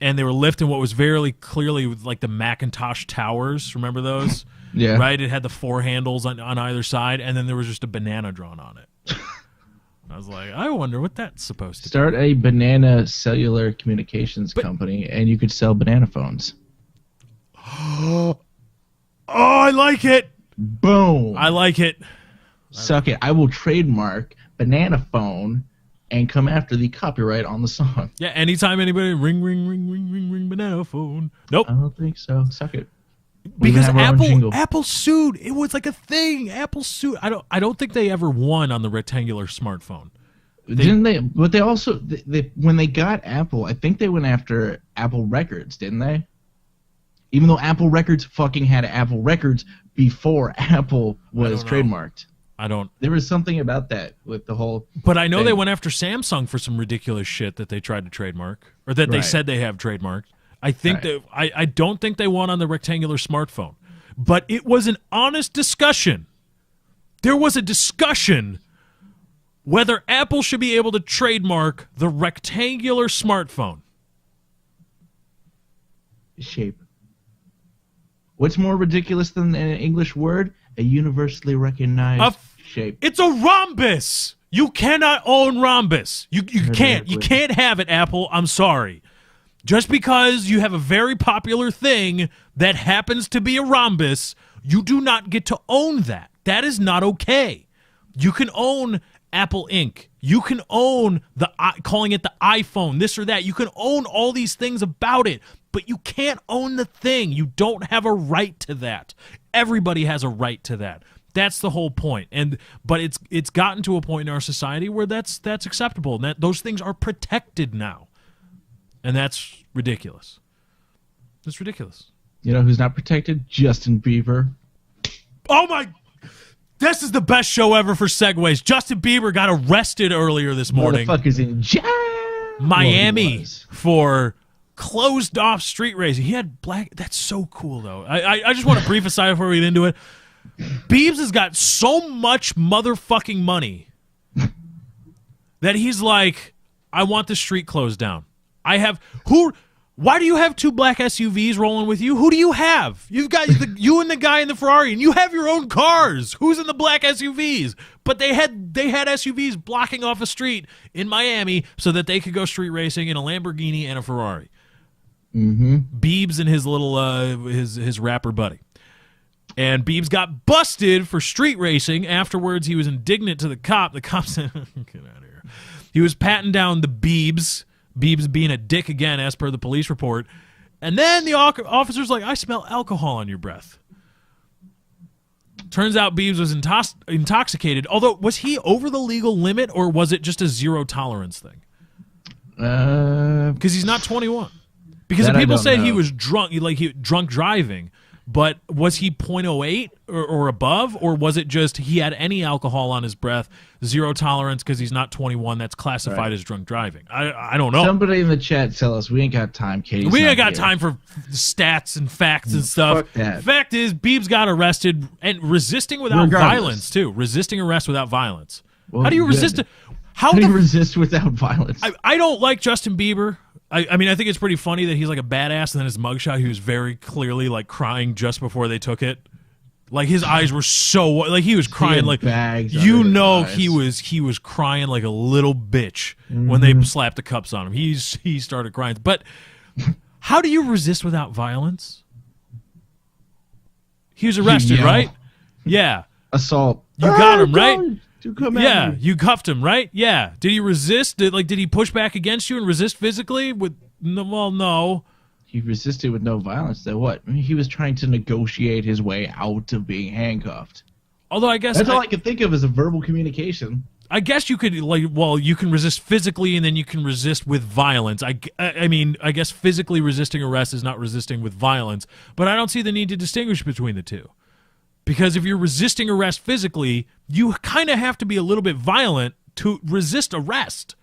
and they were lifting what was very clearly like the Macintosh towers. Remember those? Yeah. Right. It had the four handles on either side, and then there was just a banana drawn on it. I was like, I wonder what that's supposed to Start a banana cellular communications company, and you could sell banana phones. Oh, I like it. Boom. I like it. Suck it. I will trademark banana phone and come after the copyright on the song. Yeah, anytime anybody ring, ring, ring, ring, ring, ring, banana phone. Nope. I don't think so. Suck it. Because Apple sued. It was like a thing. Apple sued. I don't think they ever won on the rectangular smartphone. Didn't they? But they also when they got Apple, I think they went after Apple Records, didn't they? Even though Apple Records fucking had Apple Records before Apple was trademarked. There was something about that with the whole. But I know they went after Samsung for some ridiculous shit that they tried to trademark, or that they said they have trademarked. I think that I don't think they won on the rectangular smartphone, but it was an honest discussion. There was a discussion whether Apple should be able to trademark the rectangular smartphone. Shape. What's more ridiculous than an English word? A universally recognized shape. It's a rhombus. You cannot own rhombus. You can't. You can't have it, Apple. I'm sorry. Just because you have a very popular thing that happens to be a rhombus, you do not get to own that. That is not okay. You can own Apple Inc. You can own calling it the iPhone, this or that. You can own all these things about it, but you can't own the thing. You don't have a right to that. Everybody has a right to that. That's the whole point. But it's gotten to a point in our society where that's acceptable, and that those things are protected now. And that's ridiculous. That's ridiculous. You know who's not protected? Justin Bieber. Oh my! This is the best show ever for segues. Justin Bieber got arrested earlier this morning. Motherfucker's in jail. Miami for closed off street racing. He had black. That's so cool though. I just want a brief aside before we get into it. Biebs has got so much motherfucking money that he's like, I want the street closed down. Why do you have two black SUVs rolling with you? Who do you have? You've got you and the guy in the Ferrari, and you have your own cars. Who's in the black SUVs? But they had SUVs blocking off a street in Miami so that they could go street racing in a Lamborghini and a Ferrari. Mm-hmm. Biebs and his little his rapper buddy. And Biebs got busted for street racing. Afterwards, he was indignant to the cop. The cop said, get out of here. He was patting down the Biebs being a dick again, as per the police report. And then the officer's like, I smell alcohol on your breath. Turns out Biebs was intoxicated. Although, was he over the legal limit, or was it just a zero tolerance thing? Because he's not 21. Because people said he was drunk, drunk driving. But was he .08 or above, or was it just he had any alcohol on his breath, zero tolerance because he's not 21? That's classified as drunk driving. I don't know. Somebody in the chat tell us. We ain't got time, Katie. We ain't got time for stats and facts and stuff. Fuck that. Fact is, Biebs got arrested and resisting without violence too. Resisting arrest without violence. Well, how do you resist it? How do you resist without violence? I don't like Justin Bieber. I mean, I think it's pretty funny that he's like a badass, and then his mugshot, he was very clearly like crying just before they took it. Like his eyes were so like he was crying like he was crying like a little bitch when they slapped the cups on him. He started crying. But how do you resist without violence? He was arrested, right? Yeah. Assault. You got him, right? Yeah, you cuffed him, right? Yeah. Did he resist? Did he push back against you and resist physically? No. He resisted with no violence. Then what? I mean, he was trying to negotiate his way out of being handcuffed. Although I guess that's all I can think of is a verbal communication. I guess you could you can resist physically and then you can resist with violence. I mean, I guess physically resisting arrest is not resisting with violence, but I don't see the need to distinguish between the two. Because if you're resisting arrest physically, you kind of have to be a little bit violent to resist arrest.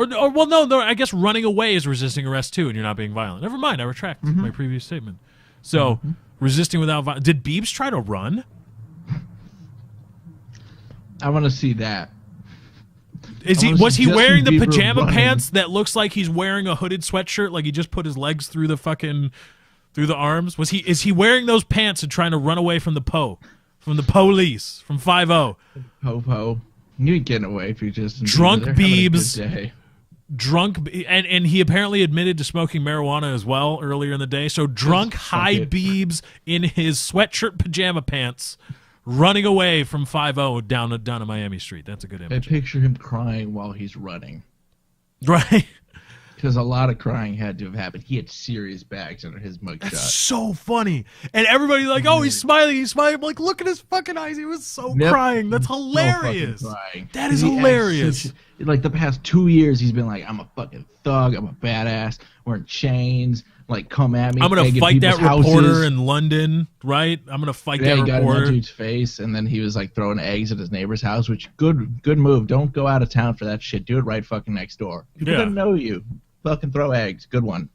Or well, no, I guess running away is resisting arrest too, and you're not being violent. Never mind, I retract my previous statement. So, resisting without violence. Did Biebs try to run? I want to see that. Was he wearing the Bieber pajama running. pants that looks like he's wearing a hooded sweatshirt, like he just put his legs through the arms? Is he wearing those pants and trying to run away from the police, from 5-0? Po. You ain't getting away if you're just Drunk they're having a good Biebs. day. And he apparently admitted to smoking marijuana as well earlier in the day. So drunk high Biebs in his sweatshirt pajama pants running away from 5-0 down to Miami Street. That's a good image. I picture him crying while he's running. Right. Because a lot of crying had to have happened. He had serious bags under his mugshot. That's so funny. And everybody's like, oh, he's smiling. I'm like, look at his fucking eyes. He was so crying. That's hilarious. So fucking crying. That is hilarious. Like the past 2 years, he's been like, I'm a fucking thug. I'm a badass. Wearing chains. Like, come at me. I'm going to fight that reporter in London, right? I'm going to fight that reporter. He got in that dude's face, and then he was like throwing eggs at his neighbor's house, which good move. Don't go out of town for that shit. Do it right fucking next door. People don't know you. Fucking throw eggs. Good one.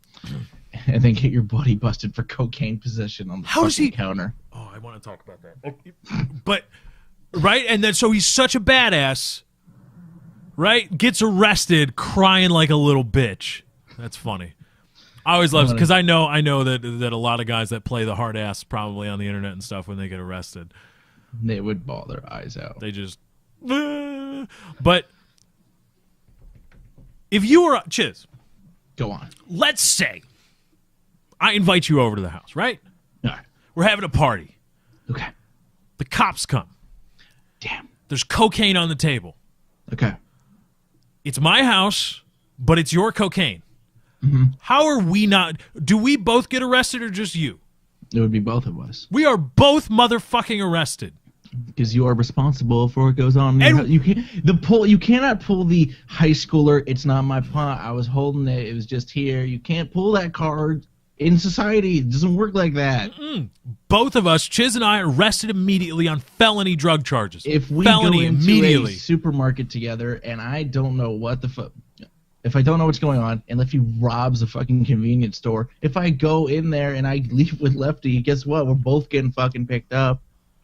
And then get your buddy busted for cocaine possession on the counter. Oh, I want to talk about that. But, right? And then so he's such a badass, right? Gets arrested crying like a little bitch. That's funny. I always love it because I know that a lot of guys that play the hard ass probably on the internet and stuff when they get arrested, they would bawl their eyes out. They just, but if you were Chiz, go on. Let's say I invite you over to the house, right? All right. We're having a party. Okay. The cops come. Damn. There's cocaine on the table. Okay. It's my house, but it's your cocaine. Mm-hmm. How are we not? Do we both get arrested or just you? It would be both of us. We are both motherfucking arrested. Because you are responsible for what goes on. You cannot pull the high schooler. It's not my pot. I was holding it. It was just here. You can't pull that card in society. It doesn't work like that. Both of us, Chiz and I, arrested immediately on felony drug charges. If we go into a supermarket together and I don't know what the fuck. If I don't know what's going on, and Lefty robs a fucking convenience store, if I go in there and I leave with Lefty, guess what? We're both getting fucking picked up,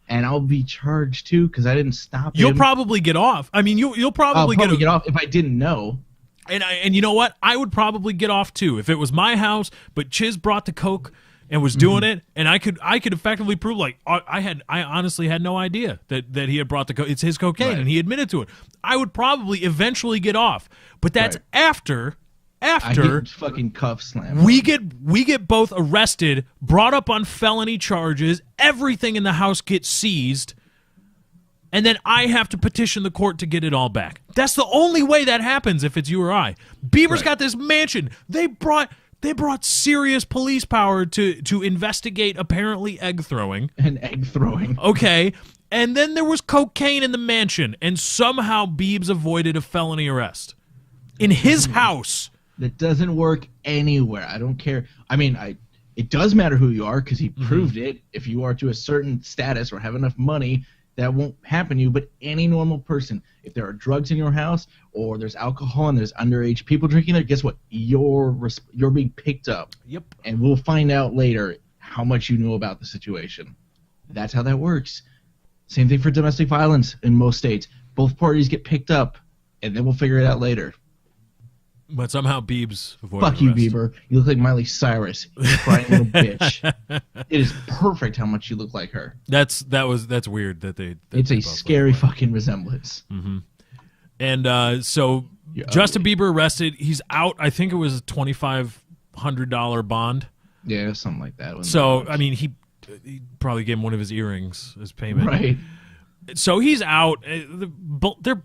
and I'll be charged too because I didn't stop him. You'll probably get off. I mean, you'll probably get off if I didn't know. And you know what? I would probably get off too if it was my house, but Chiz brought the coke and was doing it, and I could effectively prove like I honestly had no idea that he had brought the coke. It's his cocaine, and he admitted to it. I would probably eventually get off, but that's after I get fucking cuff slammed. we get both arrested, brought up on felony charges. Everything in the house gets seized, and then I have to petition the court to get it all back. That's the only way that happens if it's you or I. Bieber's got this mansion. They brought serious police power to investigate apparently egg throwing. Okay. And then there was cocaine in the mansion, and somehow Biebs avoided a felony arrest. In his house. That doesn't work anywhere. I don't care. I mean, it does matter who you are because he proved it. If you are to a certain status or have enough money, that won't happen to you. But any normal person, if there are drugs in your house or there's alcohol and there's underage people drinking there, guess what? You're being picked up. Yep. And we'll find out later how much you knew about the situation. That's how that works. Same thing for domestic violence in most states. Both parties get picked up, and then we'll figure it out later. But somehow Biebs avoided Fuck you, Bieber. You look like Miley Cyrus. You crying little bitch. It is perfect how much you look like her. That's weird that they. It's a scary fucking resemblance. Mm-hmm. And so Justin Bieber arrested. He's out. I think it was a $2,500 bond. Yeah, something like that. So I mean, he probably gave him one of his earrings as payment. Right. So he's out. They're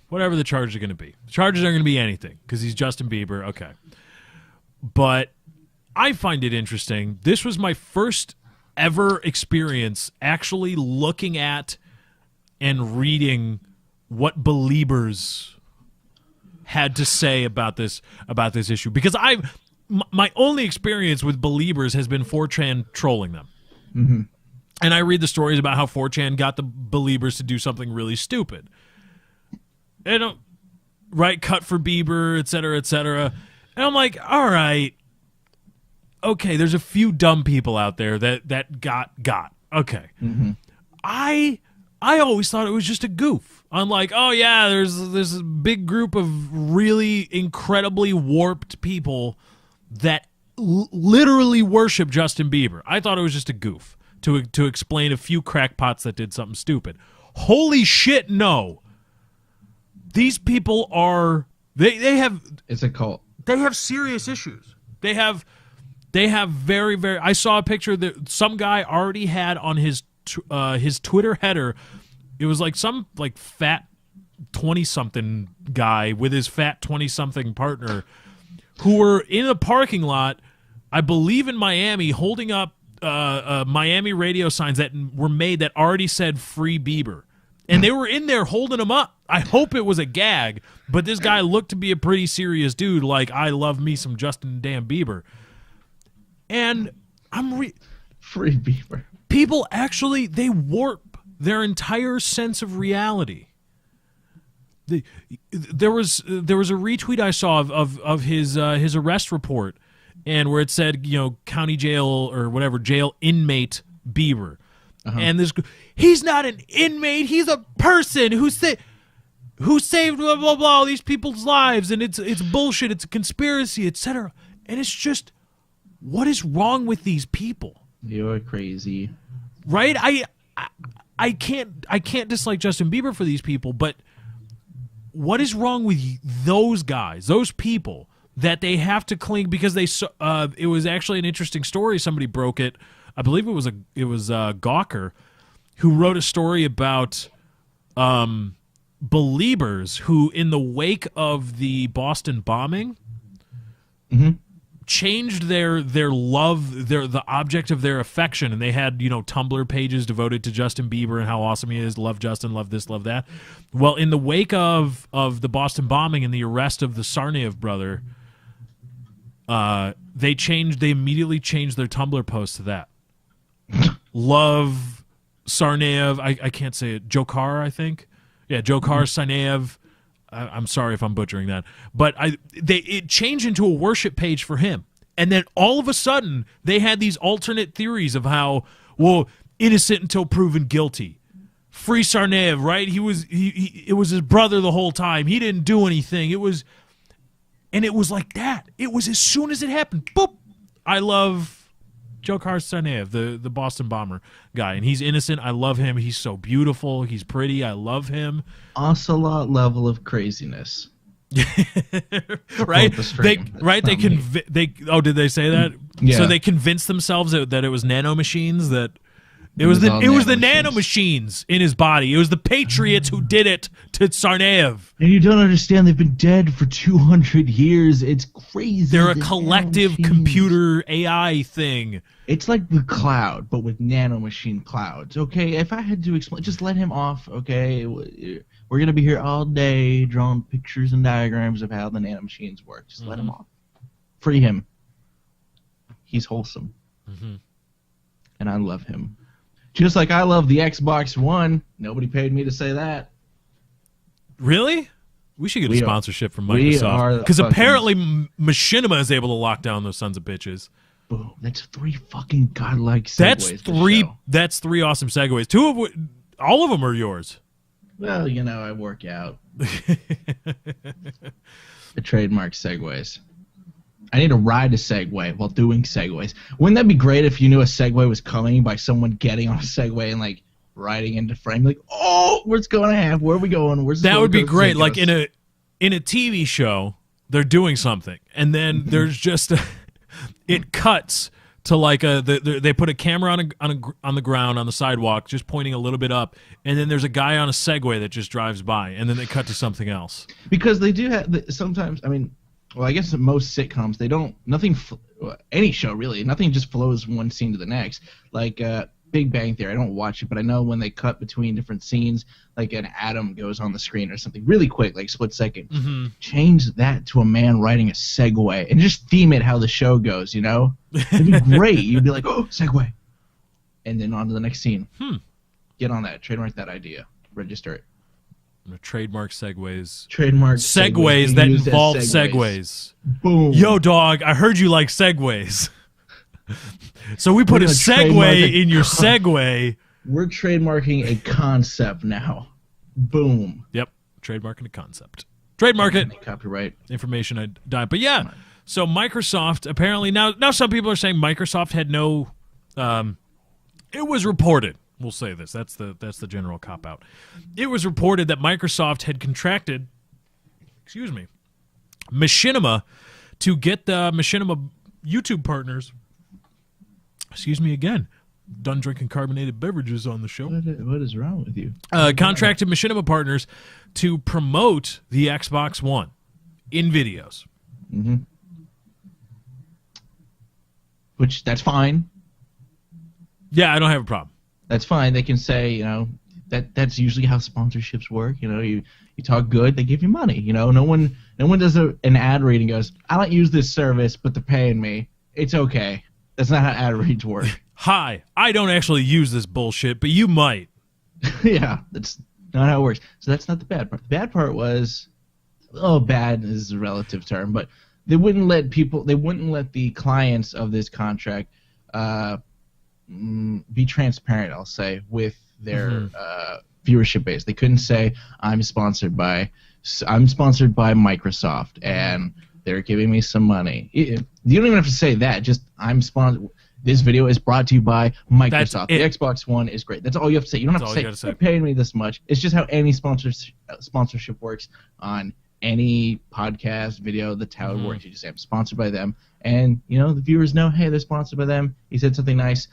whatever the charges are going to be. The charges aren't going to be anything because he's Justin Bieber. Okay. But I find it interesting. This was my first ever experience actually looking at and reading what Beliebers had to say about this issue, because my only experience with Beliebers has been 4chan trolling them. Mm-hmm. And I read the stories about how 4chan got the Beliebers to do something really stupid. And right, cut for Bieber, et cetera, et cetera. And I'm like, all right, okay, there's a few dumb people out there that got. Okay. Mm-hmm. I always thought it was just a goof. I'm like, oh yeah, there's this big group of really incredibly warped people that literally worship Justin Bieber. I thought it was just a goof to explain a few crackpots that did something stupid. Holy shit, no. These people are they have it's a cult. They have serious issues. They have very, very. I saw a picture that some guy already had on his Twitter header. It was like some fat 20-something guy with his fat 20-something partner who were in a parking lot, I believe in Miami, holding up Miami radio signs that were made that already said "Free Bieber," and they were in there holding them up. I hope it was a gag, but this guy looked to be a pretty serious dude. Like, I love me some Justin damn Bieber, and Free Bieber. People actually, they warp their entire sense of reality. There was a retweet I saw of his arrest report, and where it said, county jail or whatever, jail inmate Bieber. Uh-huh. And he's not an inmate, he's a person who saved blah blah blah all these people's lives, and it's bullshit, it's a conspiracy, etc. And it's just, what is wrong with these people? You're crazy. Right? I can't dislike Justin Bieber for these people, but what is wrong with those guys, those people, that they have to cling because it was actually an interesting story. Somebody broke it. I believe it was Gawker who wrote a story about believers who, in the wake of the Boston bombing, mm-hmm. changed their love, the object of their affection, and they had Tumblr pages devoted to Justin Bieber and how awesome he is, love Justin, love this, love that. Well, in the wake of the Boston bombing and the arrest of the Tsarnaev brother, they immediately changed their Tumblr post to that. Love Tsarnaev, I can't say it, Dzhokhar, I think. Yeah, Dzhokhar Tsarnaev. I'm sorry if I'm butchering that, but it changed into a worship page for him, and then all of a sudden they had these alternate theories of how, well, innocent until proven guilty, free Tsarnaev, right? It was his brother the whole time. He didn't do anything. It was like that. It was as soon as it happened, boop. I love Dzhokhar Tsarnaev, the Boston bomber guy, and he's innocent. I love him. He's so beautiful. He's pretty. I love him. Ocelot level of craziness. Right? Did they say that? Yeah. So they convinced themselves that it was nanomachines, that it was the nanomachines in his body. It was the Patriots who did it to Tsarnaev. And you don't understand, they've been dead for 200 years. It's crazy. They're a collective computer AI thing. It's like the cloud, but with nanomachine clouds. Okay, if I had to explain, just let him off, okay? We're going to be here all day drawing pictures and diagrams of how the nanomachines work. Just let him off. Free him. He's wholesome. Mm-hmm. And I love him. Just like I love the Xbox One. Nobody paid me to say that. Really? We should get a sponsorship from Microsoft. Because apparently Machinima is able to lock down those sons of bitches. Boom. That's 3 fucking godlike segues. That's 3 awesome segues. All of them are yours. Well, I work out. The trademark segues. I need to ride a Segway while doing segues. Wouldn't that be great if you knew a Segway was coming by someone getting on a Segway and riding into frame? Like, oh, what's going to happen? Where are we going? That would be great. Like in a TV show, they're doing something, and then there's just it cuts to they put a camera on the ground on the sidewalk, just pointing a little bit up, and then there's a guy on a Segway that just drives by, and then they cut to something else. Because they do have sometimes. I mean. Well, I guess in most sitcoms, any show really, nothing just flows one scene to the next. Like Big Bang Theory, I don't watch it, but I know when they cut between different scenes, like an atom goes on the screen or something really quick, like split second. Mm-hmm. Change that to a man riding a Segway and just theme it how the show goes, It'd be great. You'd be like, oh, Segway. And then on to the next scene. Hmm. Get on that. Trademark that idea. Register it. I'm gonna trademark segues. Trademark segues that involve segues. Boom. Yo, dog, I heard you like segues. So we put a segue in your segue. We're trademarking a concept now. Boom. Yep. Trademarking a concept. Trademark it. Copyright. Information I die. But yeah, so Microsoft apparently now some people are saying Microsoft had no it was reported. We'll say this. That's the general cop out. It was reported that Microsoft had contracted Machinima to get the Machinima YouTube partners. Excuse me again. Done drinking carbonated beverages on the show. What is wrong with you? Contracted Machinima partners to promote the Xbox One in videos. Mm-hmm. Which, that's fine. Yeah, I don't have a problem. That's fine. They can say, you know, that's usually how sponsorships work. You know, you talk good, they give you money. You know, no one does an ad read and goes, I don't use this service, but they're paying me. It's okay. That's not how ad reads work. Hi, I don't actually use this bullshit, but you might. Yeah, that's not how it works. So that's not the bad part. The bad part was, bad is a relative term, but they wouldn't let the clients of this contract be transparent, I'll say, with their viewership base. They couldn't say, I'm sponsored by Microsoft, and they're giving me some money. You don't even have to say that. Just, I'm sponsored. This video is brought to you by Microsoft. The Xbox One is great. That's all you have to say. You don't have to say, they're paying me this much. It's just how any sponsorship works on any podcast, video. That's how it works. You just say, I'm sponsored by them. And, you know, the viewers know, hey, they're sponsored by them. He said something nice.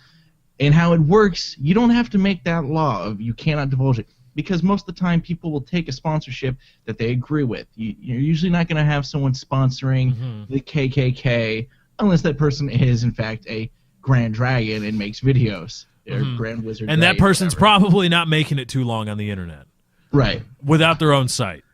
And how it works, you don't have to make that law of you cannot divulge it. Because most of the time, people will take a sponsorship that they agree with. You're usually not going to have someone sponsoring the KKK unless that person is, in fact, a Grand Dragon and makes videos. Or Grand Wizard. And that person's probably not making it too long on the internet. Right. Without their own site.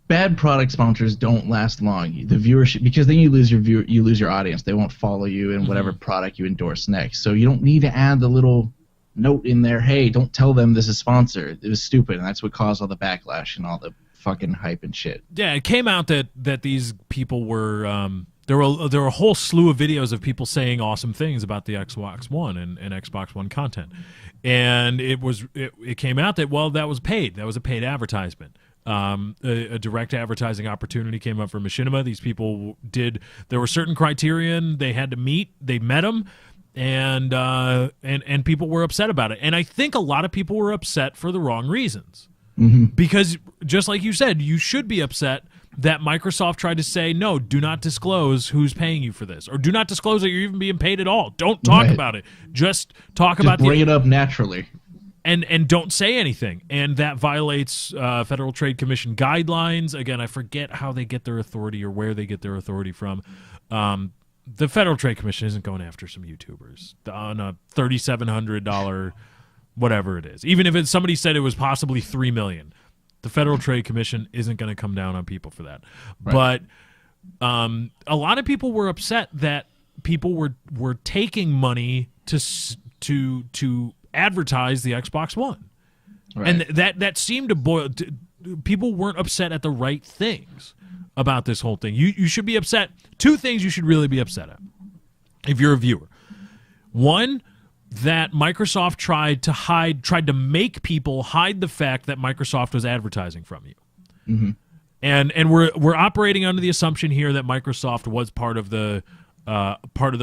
Bad product sponsors don't last long. The viewership, because then you lose your audience. They won't follow you in whatever product you endorse next. So you don't need to add the little note in there, hey, don't tell them this is sponsored. It was stupid, and that's what caused all the backlash and all the fucking hype and shit. Yeah, it came out that these people were there were a whole slew of videos of people saying awesome things about the Xbox One and Xbox One content, and it came out that, well, that was paid. That was a paid advertisement. A direct advertising opportunity came up for Machinima. These people there were certain criterion they had to meet. They met them. And people were upset about it. And I think a lot of people were upset for the wrong reasons. Because, just like you said, you should be upset that Microsoft tried to say, no, do not disclose who's paying you for this. Or do not disclose that you're even being paid at all. Don't talk about it. Just bring it up naturally. And don't say anything. And that violates Federal Trade Commission guidelines. Again, I forget how they get their authority or where they get their authority from. The Federal Trade Commission isn't going after some YouTubers on a $3,700 whatever it is. Even if somebody said it was possibly $3 million, the Federal Trade Commission isn't going to come down on people for that. Right. But a lot of people were upset that people were taking money to advertise the Xbox One, and that seemed to boil. People weren't upset at the right things about this whole thing. You should be upset. Two things you should really be upset at if you're a viewer. One, that Microsoft tried to make people hide the fact that Microsoft was advertising from you. And we're operating under the assumption here that Microsoft was part of the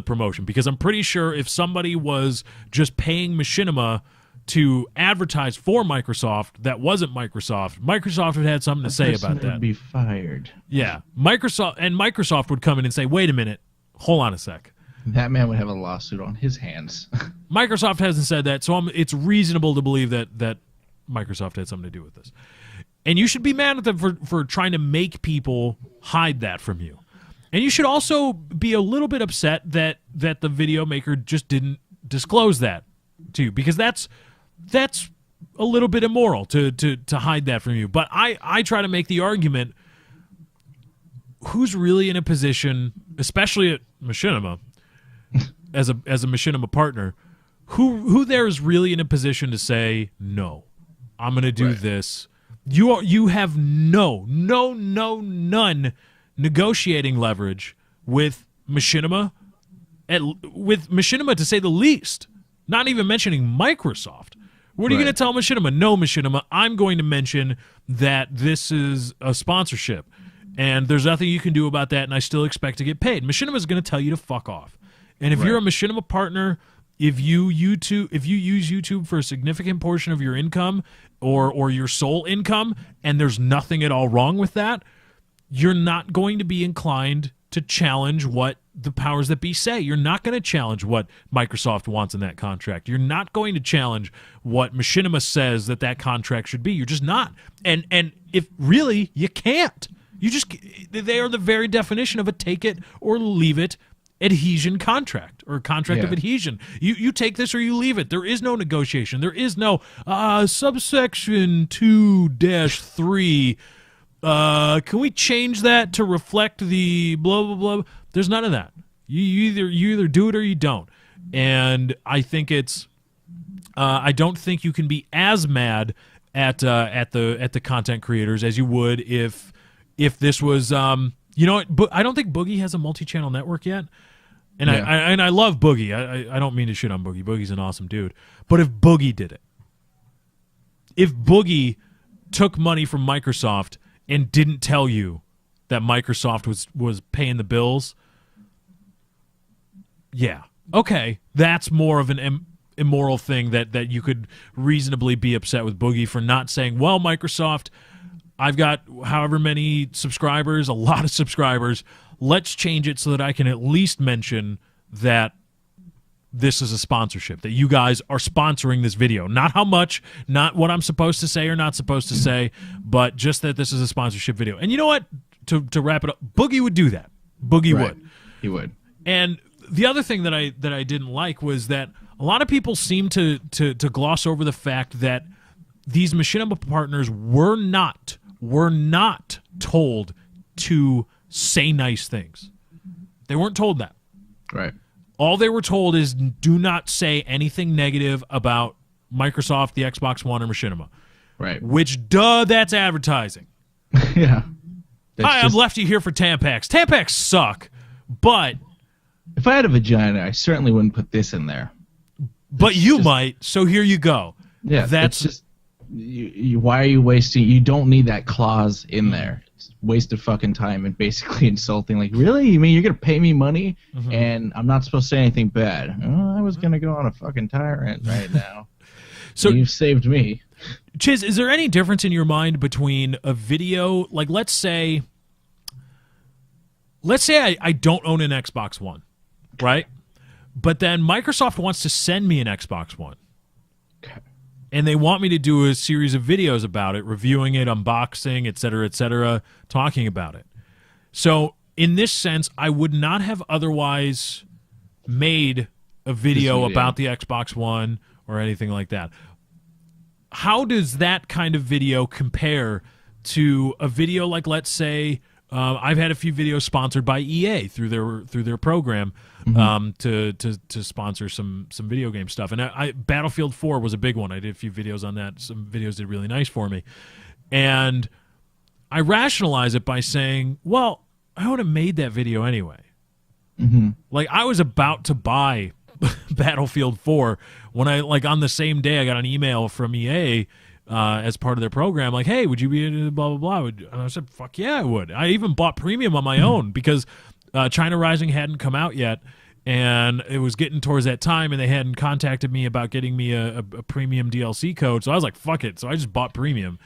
promotion, because I'm pretty sure if somebody was just paying Machinima to advertise for Microsoft that wasn't Microsoft would have had something to say about that. Would be fired. Yeah, Microsoft would come in and say, wait a minute, hold on a sec. That man would have a lawsuit on his hands. Microsoft hasn't said that, so it's reasonable to believe that Microsoft had something to do with this. And you should be mad at them for trying to make people hide that from you. And you should also be a little bit upset that the video maker just didn't disclose that to you, because that's a little bit immoral to hide that from you. But I try to make the argument, who's really in a position, especially at Machinima, as a Machinima partner, who there is really in a position to say, no, I'm going to do this. You have none negotiating leverage with Machinima, to say the least. Not even mentioning Microsoft. What are you going to tell Machinima? No, Machinima, I'm going to mention that this is a sponsorship, and there's nothing you can do about that, and I still expect to get paid. Machinima is going to tell you to fuck off. And if you're a Machinima partner, if you use YouTube for a significant portion of your income or your sole income, and there's nothing at all wrong with that, you're not going to be inclined to challenge what the powers that be say. You're not going to challenge what Microsoft wants in that contract. You're not going to challenge what Machinima says that contract should be. You're just not. And if really, you can't. They are the very definition of a take it or leave it adhesion contract, or contract of adhesion. You take this or you leave it. There is no negotiation. There is no subsection 2-3. Can we change that to reflect the blah blah blah? There's none of that. You either do it or you don't. And I think it's I don't think you can be as mad at the content creators as you would if this was you know what, I don't think Boogie has a multi-channel network yet. And I love Boogie. I don't mean to shit on Boogie. Boogie's an awesome dude. But if Boogie did it, if Boogie took money from Microsoft and didn't tell you that Microsoft was paying the bills, yeah, okay, that's more of an immoral thing that you could reasonably be upset with Boogie for not saying, well, Microsoft, I've got however many subscribers, a lot of subscribers, let's change it so that I can at least mention that this is a sponsorship, that you guys are sponsoring this video. Not how much, not what I'm supposed to say or not supposed to say, but just that this is a sponsorship video. And you know what? To wrap it up, Boogie would do that. Boogie would. He would. And the other thing that I didn't like was that a lot of people seem to gloss over the fact that these Machinima partners were not told to say nice things. They weren't told that. Right. All they were told is do not say anything negative about Microsoft, the Xbox One, or Machinima. Right. Which, that's advertising. Yeah. Hi, I'm Lefty here for Tampax. Tampax suck, but... If I had a vagina, I certainly wouldn't put this in there. But you might, so here you go. Yeah, that's just... why are you wasting... You don't need that clause in there. It's wasted fucking time and basically insulting. Like, really? You mean you're going to pay me money and I'm not supposed to say anything bad? Oh, I was going to go on a fucking tyrant right now. So you've saved me. Chiz, is there any difference in your mind between a video, like let's say I don't own an Xbox One, right? But then Microsoft wants to send me an Xbox One. Okay. And they want me to do a series of videos about it, reviewing it, unboxing, et cetera, talking about it. So in this sense, I would not have otherwise made a video about the Xbox One or anything like that. How does that kind of video compare to a video like, let's say, I've had a few videos sponsored by EA through their program to sponsor some video game stuff, and Battlefield 4 was a big one. I did a few videos on that. Some videos did really nice for me, and I rationalize it by saying, well, I would have made that video anyway. Like, I was about to buy Battlefield 4 when on the same day I got an email from EA as part of their program, like, hey, would you be into blah blah blah? And I said, fuck yeah, I would. I even bought premium on my own because China Rising hadn't come out yet, and it was getting towards that time, and they hadn't contacted me about getting me a premium DLC code, so I was like, fuck it. So I just bought premium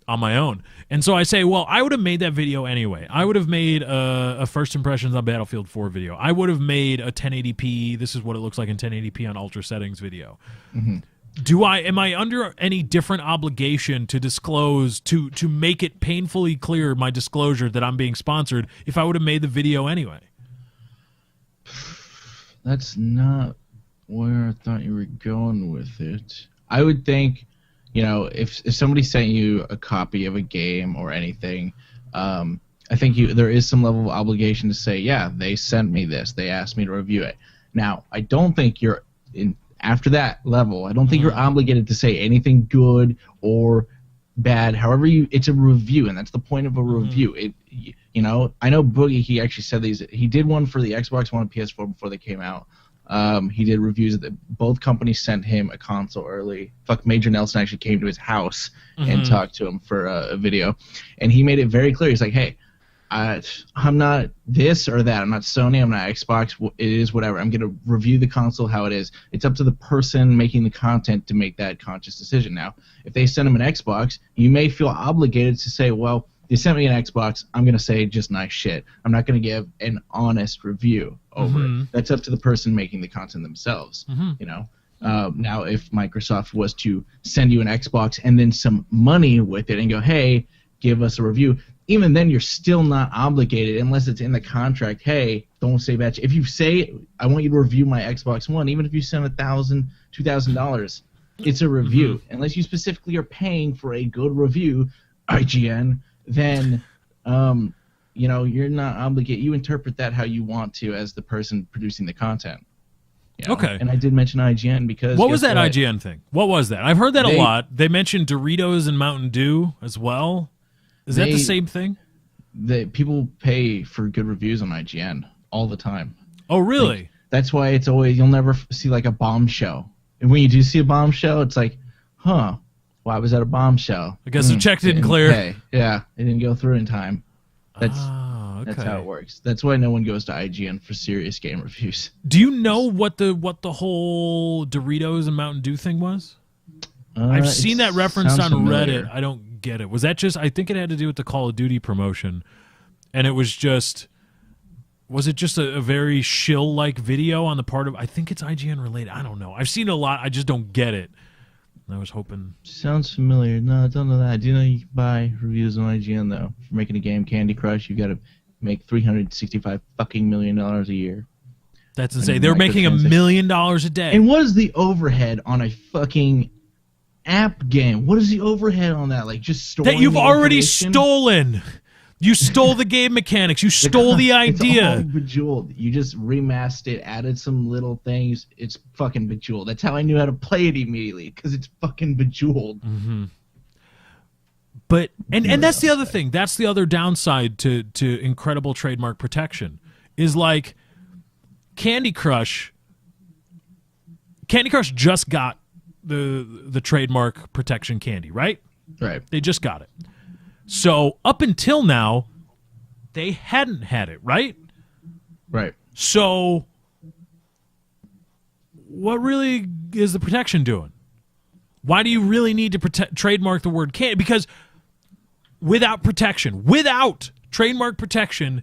on my own. And so I say, well, I would have made that video anyway. I would have made a first impressions on Battlefield 4 video. I would have made a 1080p, this is what it looks like in 1080p on ultra settings video. Am I under any different obligation to disclose, to make it painfully clear my disclosure that I'm being sponsored if I would have made the video anyway? That's not where I thought you were going with it. I would think, you know, if somebody sent you a copy of a game or anything, I think there is some level of obligation to say, yeah, they sent me this. They asked me to review it. Now, I don't think you're after that level, I don't think you're obligated to say anything good or bad, however it's a review, and that's the point of a review. You know, I know Boogie, he actually said he did one for the Xbox One and PS4 before they came out. He did reviews that both companies sent him a console early. Major Nelson actually came to his house and talked to him for a video, and he made it very clear. He's like, hey, I'm not this or that. I'm not Sony. I'm not Xbox. It is whatever. I'm going to review the console how it is. It's up to the person making the content to make that conscious decision. Now, if they send him an Xbox, you may feel obligated to say, well, they sent me an Xbox. I'm going to say just nice shit. I'm not going to give an honest review over it. That's up to the person making the content themselves. You know. Now, if Microsoft was to send you an Xbox and then some money with it and go, hey, give us a review, even then you're still not obligated unless it's in the contract. Hey, don't say bad. If you say, I want you to review my Xbox One, even if you send $1,000, $2,000, it's a review. Unless you specifically are paying for a good review, IGN, then you know, you're not obligated. You interpret that how you want to as the person producing the content. You know? Okay. And I did mention IGN because what was that IGN thing? What was that? I've heard that a lot. They mentioned Doritos and Mountain Dew as well. Is that the same thing? People pay for good reviews on IGN all the time. Oh, really? Like, that's why it's always, you'll never see like a bombshell. And when you do see a bombshell, it's like, huh, why was that a bombshell? I guess the check didn't clear. Okay. Yeah, it didn't go through in time. That's how it works. That's why no one goes to IGN for serious game reviews. Do you know what the whole Doritos and Mountain Dew thing was? I've seen that referenced on Reddit. I don't get it. Was that just, I think it had to do with the Call of Duty promotion, and it was just, was it just a very shill-like video on the part of, I think it's IGN related. I don't know. I've seen it a lot. I just don't get it. I was hoping. Sounds familiar. No, I don't know that. Do you know you can buy reviews on IGN, though? For making a game, Candy Crush, you got to make $365 fucking million a year. That's insane. They're making $1 million a day. And what is the overhead on a fucking app game? What is the overhead on that? Like, just storing that you've already stolen. You stole the game mechanics. You stole the idea. It's all Bejeweled. You just remastered it, added some little things. It's fucking Bejeweled. That's how I knew how to play it immediately, because it's fucking Bejeweled. But and that's the other thing. That's the other downside to incredible trademark protection is like Candy Crush. Candy Crush just got the trademark protection candy, right? Right. They just got it. So up until now, they hadn't had it, right? Right. So what really is the protection doing? Why do you really need to trademark the word candy? Because without trademark protection,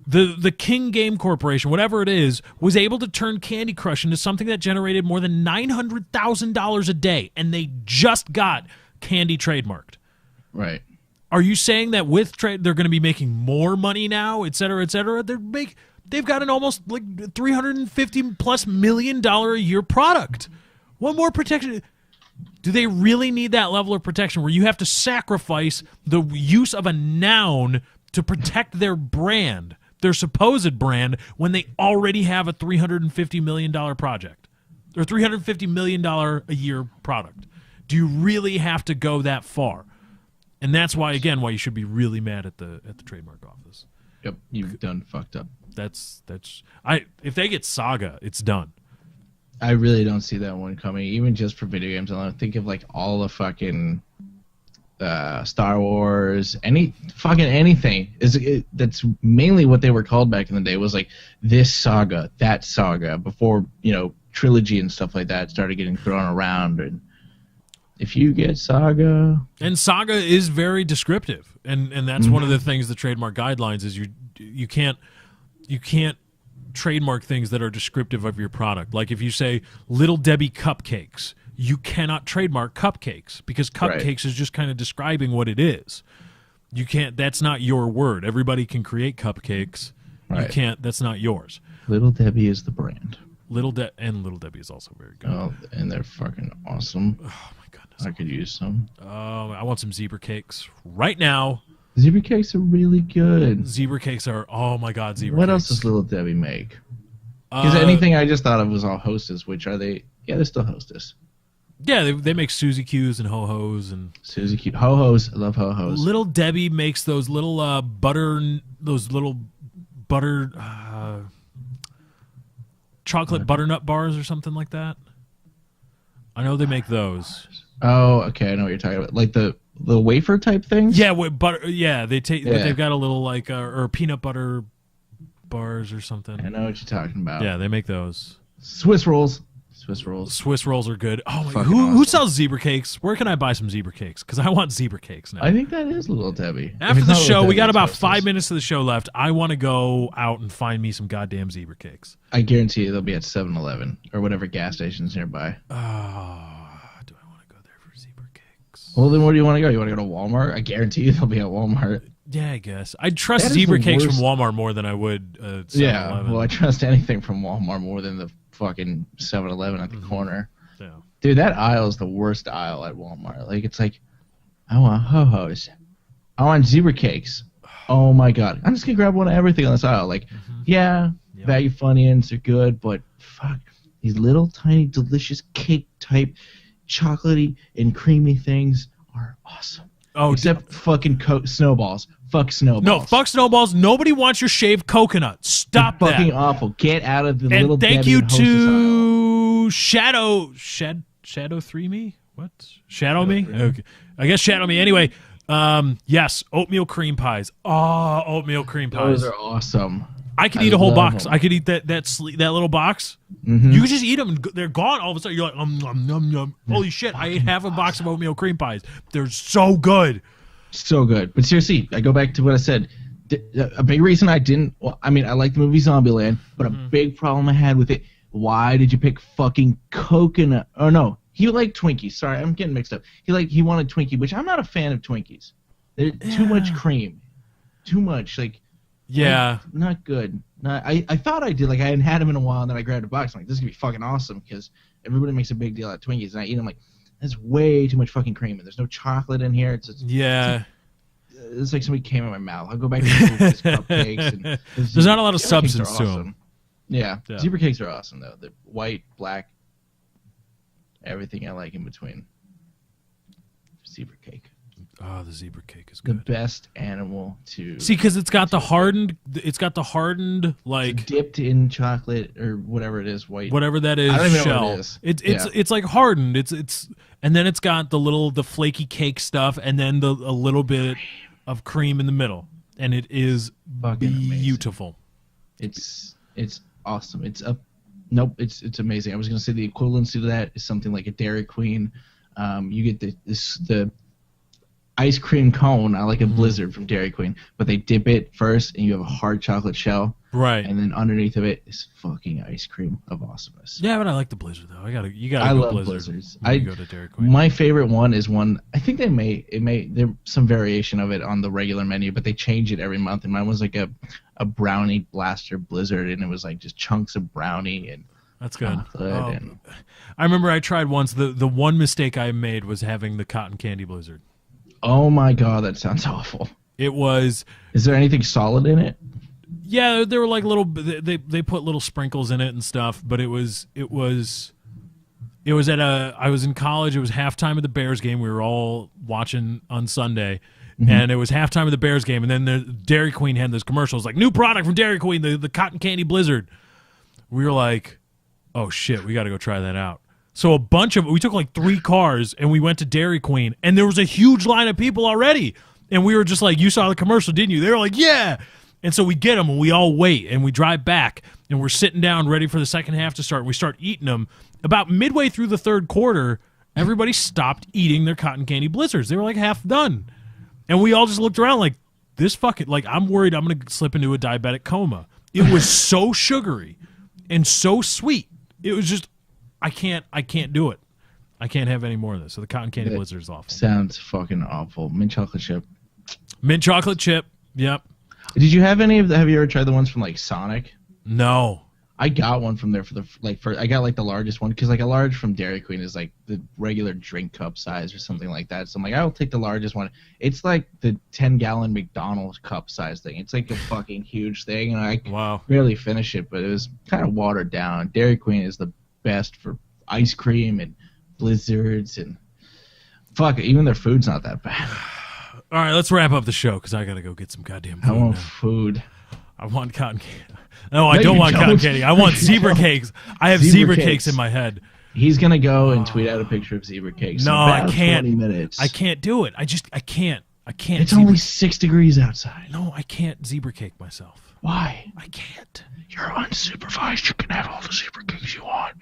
the King Game Corporation, whatever it is, was able to turn Candy Crush into something that generated more than $900,000 a day, and they just got candy trademarked. Right. Are you saying that with trade they're going to be making more money now, et cetera, et cetera? They've got an almost like $350+ million a year product. What more protection? Do they really need that level of protection where you have to sacrifice the use of a noun to protect their brand, their supposed brand, when they already have a $350 million project or $350 million a year product? Do you really have to go that far? And that's why, again, why you should be really mad at the trademark office. Yep, you've done fucked up. If they get Saga, it's done. I really don't see that one coming, even just for video games. I think of like all the fucking Star Wars, anything. That's mainly what they were called back in the day. Was like this saga, that saga, before trilogy and stuff like that started getting thrown around. And if you get Saga, and Saga is very descriptive, and that's one of the things the trademark guidelines is you can't trademark things that are descriptive of your product. Like if you say Little Debbie cupcakes, you cannot trademark cupcakes because cupcakes is just kind of describing what it is. You can't. That's not your word. Everybody can create cupcakes. Right. You can't. That's not yours. Little Debbie is the brand. Little Debbie is also very good. Oh, and they're fucking awesome. Oh my goodness. I could use some. I want some zebra cakes right now. Zebra cakes are really good. Zebra cakes are, oh my god, zebra cakes. What else does Little Debbie make? Because anything I just thought of was all Hostess, which are they? Yeah, they're still Hostess. Yeah, they make Suzy Q's and Ho Ho's and Suzy Q. Ho Ho's. I love Ho Ho's. Little Debbie makes those little butter chocolate butternut bars or something like that. I know they make those. Oh, okay, I know what you're talking about. Like the wafer type things. Yeah, with butter. Yeah, they take. Yeah. But they've got a little like or peanut butter bars or something. I know what you're talking about. Yeah, they make those. Swiss rolls. Swiss rolls are good. Oh, who sells zebra cakes? Where can I buy some zebra cakes? Because I want zebra cakes now. I think that is Little Debbie. After the show, we got about 5 minutes of the show left. I want to go out and find me some goddamn zebra cakes. I guarantee you they'll be at 7-Eleven or whatever gas stations nearby. Do I want to go there for zebra cakes? Well, then where do you want to go? You want to go to Walmart? I guarantee you they'll be at Walmart. Yeah, I guess. I'd trust zebra cakes from Walmart more than I would 7-Eleven. Yeah, well, I trust anything from Walmart more than the fucking 7-Eleven at the corner. Yeah. Dude, that aisle is the worst aisle at Walmart. Like, it's like, I want Ho-Ho's. I want zebra cakes. Oh, my God. I'm just going to grab one of everything on this aisle. Like, value Funyuns are good, but fuck, these little, tiny, delicious cake-type, chocolatey and creamy things are awesome. Oh, except fucking snowballs. Fuck snowballs. No, fuck snowballs. Nobody wants your shaved coconut. Stop that. Fucking awful. Get out of the and little thank Debbie you and to Shadow 3 me? What? Shadow me? Okay. I guess Shadow me. Anyway, yes, oatmeal cream pies. Oh, oatmeal cream pies. Those are awesome. I could eat a whole box. I could eat that little box. Mm-hmm. You could just eat them. And they're gone all of a sudden. You're like, nom, nom. Holy shit, I ate half a box of oatmeal cream pies. They're so good. So good. But seriously, I go back to what I said. A big reason I didn't, I like the movie Zombieland, but a big problem I had with it, why did you pick fucking coconut? Oh, no. He liked Twinkies. Sorry, I'm getting mixed up. He wanted Twinkie, which I'm not a fan of Twinkies. They're too much cream. Too much. Like, yeah. Not good. I thought I did. Like, I hadn't had them in a while, and then I grabbed a box. I'm like, this is going to be fucking awesome, because everybody makes a big deal out of Twinkies, and I eat them like, that's way too much fucking cream, and there's no chocolate in here. It's like somebody came in my mouth. I'll go back to the cupcakes. And there's not a lot of substance to them. Yeah. Zebra cakes are awesome, though. They're white, black, everything I like in between. Zebra cake. Oh, the zebra cake is good. The best animal to see, because it's got the hardened, like it's dipped in chocolate or whatever it is, white, whatever that is. I don't even shell. know what it is. It's like hardened. It's and then it's got the flaky cake stuff, and then a little bit of cream in the middle, and it is fucking beautiful. Amazing. It's awesome. It's it's amazing. I was gonna say the equivalency to that is something like a Dairy Queen. You get the ice cream cone. I like a Blizzard from Dairy Queen, but they dip it first, and you have a hard chocolate shell, right? And then underneath of it is fucking ice cream of awesomeness. Yeah, but I like the Blizzard though. I love Blizzard. Blizzards. I go to Dairy Queen. My favorite one is one. I think there's some variation of it on the regular menu, but they change it every month. And mine was like a brownie blaster Blizzard, and it was like just chunks of brownie and. That's good. I remember I tried once. The one mistake I made was having the cotton candy Blizzard. Oh my god, that sounds awful. It was. Is there anything solid in it? Yeah, there were like little. They put little sprinkles in it and stuff, but it was at a. I was in college. It was halftime of the Bears game. We were all watching on Sunday, and it was halftime of the Bears game. And then the Dairy Queen had this commercial. It's like new product from Dairy Queen, the cotton candy Blizzard. We were like, oh shit, we got to go try that out. So we took like 3 cars and we went to Dairy Queen, and there was a huge line of people already. And we were just like, you saw the commercial, didn't you? They were like, yeah. And so we get them and we all wait and we drive back and we're sitting down ready for the second half to start. We start eating them. About midway through the third quarter, everybody stopped eating their cotton candy Blizzards. They were like half done. And we all just looked around like, this fucking, like, I'm worried I'm going to slip into a diabetic coma. It was so sugary and so sweet. It was just, I can't do it. I can't have any more of this. So the cotton candy Blizzard is awful. Sounds fucking awful. Mint chocolate chip. Mint chocolate chip. Yep. Did you have any of the? Have you ever tried the ones from like Sonic? No. I got one from there I got like the largest one, because like a large from Dairy Queen is like the regular drink cup size or something like that. So I'm like, I'll take the largest one. It's like the 10-gallon McDonald's cup size thing. It's like a fucking huge thing, and I barely finish it, but it was kind of watered down. Dairy Queen is the best for ice cream and blizzards and fuck. Even their food's not that bad. All right, let's wrap up the show because I gotta go get some goddamn food. I want now. food. I want cotton candy. No, I don't want cotton candy. I want zebra cakes. I have zebra cakes in my head. He's gonna go and tweet out a picture of zebra cakes. No, I can't. 20 minutes. I can't do it. I can't. It's only 6 degrees outside. No, I can't zebra cake myself. Why? I can't. You're unsupervised. You can have all the zebra cakes you want.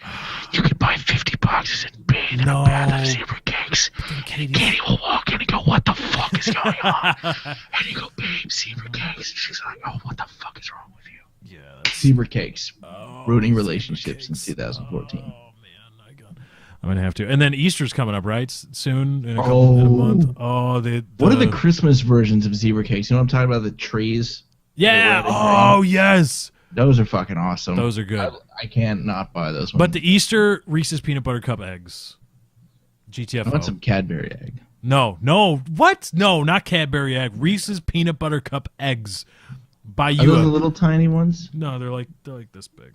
You can buy 50 boxes and bathe in a bath of zebra cakes. Katie will walk in and go, "What the fuck is going on?" And you go, "Babe, zebra cakes." And she's like, "Oh, what the fuck is wrong with you?" Yeah. Zebra cakes. Ruining relationships in 2014. Oh, man. I'm going to have to. And then Easter's coming up, right? Soon? In a month? Oh, what are the Christmas versions of zebra cakes? You know what I'm talking about? The trees? Yeah. Oh, yes. Those are fucking awesome. Those are good. I can't not buy those ones. But the Easter Reese's Peanut Butter Cup eggs. GTFO. I want some Cadbury egg. No. What? No, not Cadbury egg. Reese's Peanut Butter Cup eggs. Buy you Are those the little tiny ones? No, they're like this big.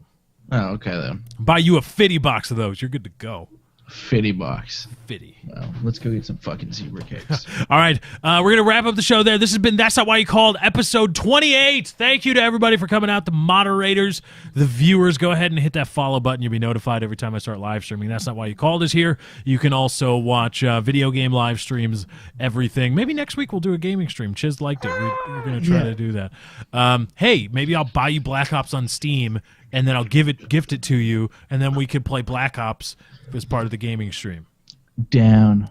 Oh, okay then. Buy you a 50 box of those. You're good to go. 50 bucks. 50. Well, let's go get some fucking zebra cakes. All right. We're going to wrap up the show there. This has been That's Not Why You Called, episode 28. Thank you to everybody for coming out, the moderators, the viewers. Go ahead and hit that follow button. You'll be notified every time I start live streaming. That's Not Why You Called is here. You can also watch video game live streams, everything. Maybe next week we'll do a gaming stream. Chiz liked it. We're going to try to do that. Hey, maybe I'll buy you Black Ops on Steam, and then I'll gift it to you, and then we could play Black Ops as part of the gaming stream. Down.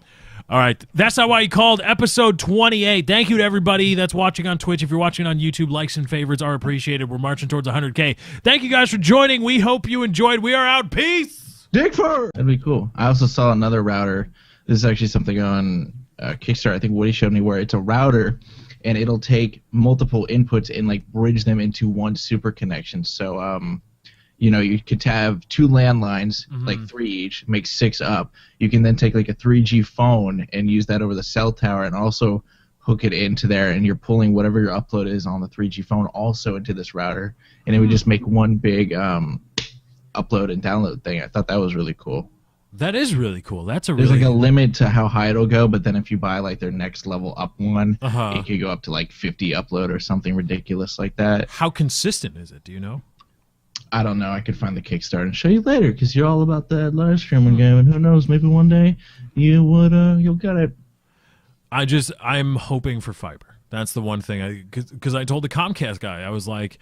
All right. That's Not Why You Called, episode 28. Thank you to everybody that's watching on Twitch. If you're watching on YouTube, likes and favorites are appreciated. We're marching towards 100K. Thank you guys for joining. We hope you enjoyed. We are out. Peace. Dickford. That'd be cool. I also saw another router. This is actually something on Kickstarter. I think Woody showed me where it's a router, and it'll take multiple inputs and like bridge them into one super connection. So, you could have 2 landlines, like 3 each, make 6 up. You can then take like a 3G phone and use that over the cell tower and also hook it into there, and you're pulling whatever your upload is on the 3G phone also into this router, and it would just make one big upload and download thing. I thought that was really cool. That is really cool. There's like a limit to how high it'll go, but then if you buy like their next level up one, it could go up to like 50 upload or something ridiculous like that. How consistent is it? Do you know? I don't know. I could find the Kickstarter and show you later because you're all about that live streaming game, and who knows, maybe one day you'll get it. I'm hoping for fiber. That's the one thing. Because I told the Comcast guy, I was like,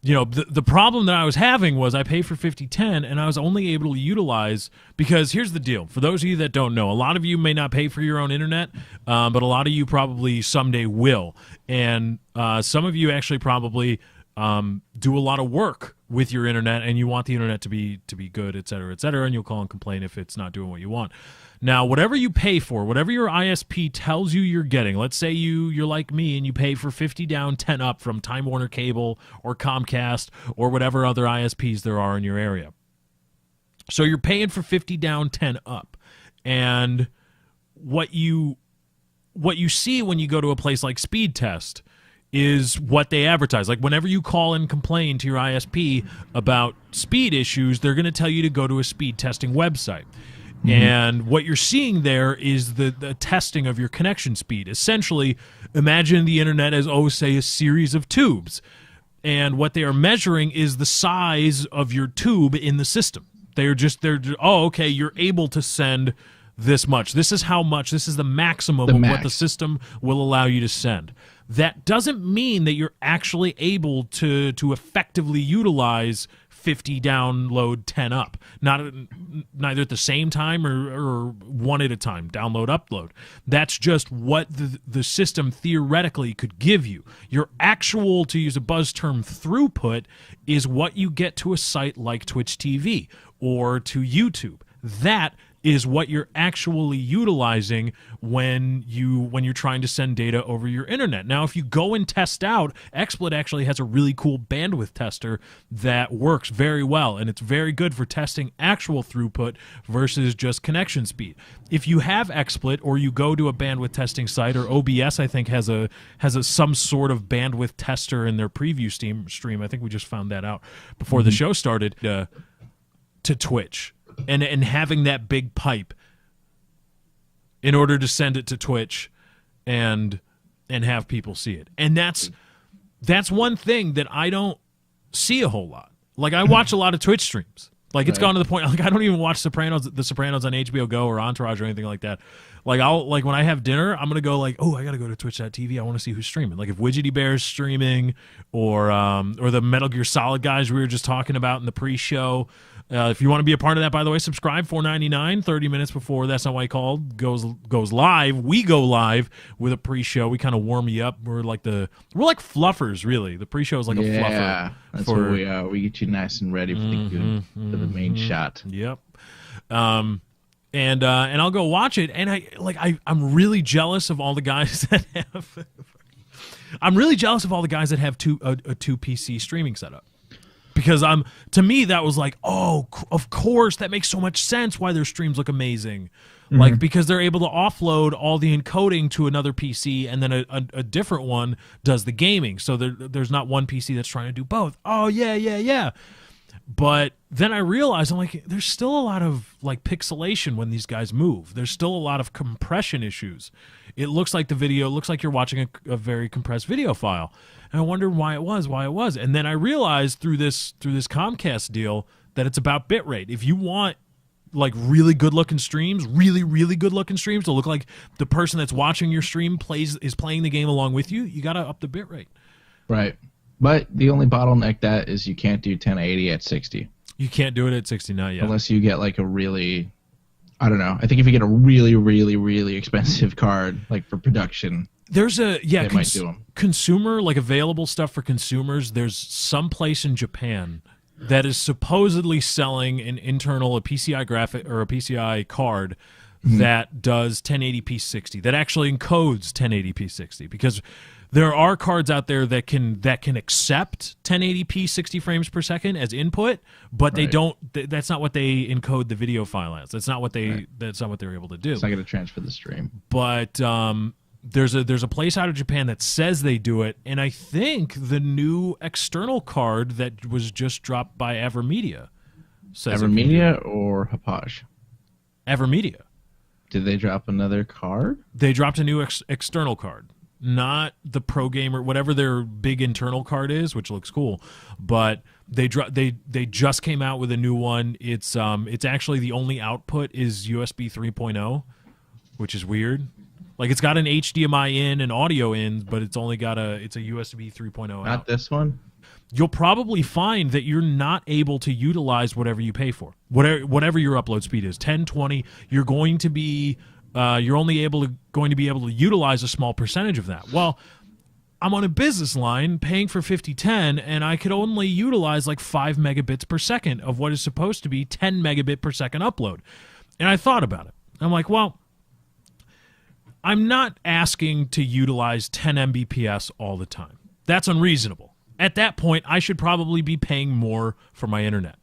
the problem that I was having was I pay for 5010 and I was only able to utilize, because here's the deal. For those of you that don't know, a lot of you may not pay for your own internet, but a lot of you probably someday will. And some of you actually probably do a lot of work with your internet, and you want the internet to be good, et cetera, and you'll call and complain if it's not doing what you want. Now, whatever you pay for, whatever your ISP tells you you're getting, let's say you're like me and you pay for 50 down, 10 up from Time Warner Cable or Comcast or whatever other ISPs there are in your area. So you're paying for 50 down, 10 up. And what you see when you go to a place like Speed Test is what they advertise. Like whenever you call and complain to your ISP about speed issues, they're going to tell you to go to a speed testing website. And what you're seeing there is the testing of your connection speed. Essentially, imagine the internet as, say, a series of tubes. And what they are measuring is the size of your tube in the system. Okay, you're able to send this much. This is how much. This is the maximum of what the system will allow you to send. That doesn't mean that you're actually able to effectively utilize 50 download, 10 up. Neither at the same time or one at a time, download, upload. That's just what the system theoretically could give you. Your actual, to use a buzz term, throughput is what you get to a site like Twitch TV or to YouTube. That is what you're actually utilizing when you're trying to send data over your internet. Now, if you go and test out, XSplit actually has a really cool bandwidth tester that works very well, and it's very good for testing actual throughput versus just connection speed. If you have XSplit or you go to a bandwidth testing site, or OBS I think has some sort of bandwidth tester in their preview stream. I think we just found that out before the show started, to Twitch. And having that big pipe in order to send it to Twitch and have people see it. And that's one thing that I don't see a whole lot. Like, I watch a lot of Twitch streams. Like, it's gone to the point, like, I don't even watch The Sopranos on HBO Go or Entourage or anything like that. Like, when I have dinner, I'm going to go like, oh, I got to go to twitch.tv. I want to see who's streaming. Like, if Widgety Bear's streaming or the Metal Gear Solid guys we were just talking about in the pre-show. If you want to be a part of that, by the way, subscribe, $4.99, 30 minutes before That's Not Why He Called goes live. We go live with a pre-show. We kind of warm you up. We're like fluffers, really. The pre-show is like a fluffer. Yeah, that's what we are. We get you nice and ready for for the main shot. Yep. And I'll go watch it, and I'm really jealous of all the guys that have. I'm really jealous of all the guys that have a two PC streaming setup. Because to me, that was like, oh, of course, that makes so much sense why their streams look amazing. Like, because they're able to offload all the encoding to another PC, and then a different one does the gaming. So there's not one PC that's trying to do both. Oh, yeah. But then I realized, I'm like, there's still a lot of like pixelation when these guys move. There's still a lot of compression issues. It looks like you're watching a very compressed video file. And I wondered why it was. And then I realized through this Comcast deal that it's about bitrate. If you want like really good looking streams to look like the person that's watching your stream is playing the game along with you, you got to up the bitrate. Right. But the only bottleneck that is you can't do 1080 at 60. You can't do it at 60, not yet. Unless you get like a really, I don't know. I think if you get a really, really, really expensive card, like for production, there's might do them. Consumer, like available stuff for consumers. There's some place in Japan that is supposedly selling a PCI graphic or a PCI card that does 1080p 60, that actually encodes 1080p 60, because there are cards out there that can accept 1080p 60 frames per second as input, but they don't. That's not what they encode the video file as. That's not what That's not what they're able to do. It's not going to transfer the stream. But there's a place out of Japan that says they do it, and I think the new external card that was just dropped by Evermedia says Evermedia or Hapaj? Evermedia. Did they drop another card? They dropped a new external card. Not the Pro Gamer, whatever their big internal card is, which looks cool, but they just came out with a new one. It's actually the only output is USB 3.0, which is weird. Like, it's got an HDMI in and audio in, but it's only got it's a USB 3.0 out. Not this one? You'll probably find that you're not able to utilize whatever you pay for. Whatever your upload speed is, 1020, you're going to be you're only going to be able to utilize a small percentage of that. Well, I'm on a business line paying for 5010, and I could only utilize like 5 megabits per second of what is supposed to be 10 megabit per second upload. And I thought about it. I'm like, well, I'm not asking to utilize 10 Mbps all the time. That's unreasonable. At that point, I should probably be paying more for my internet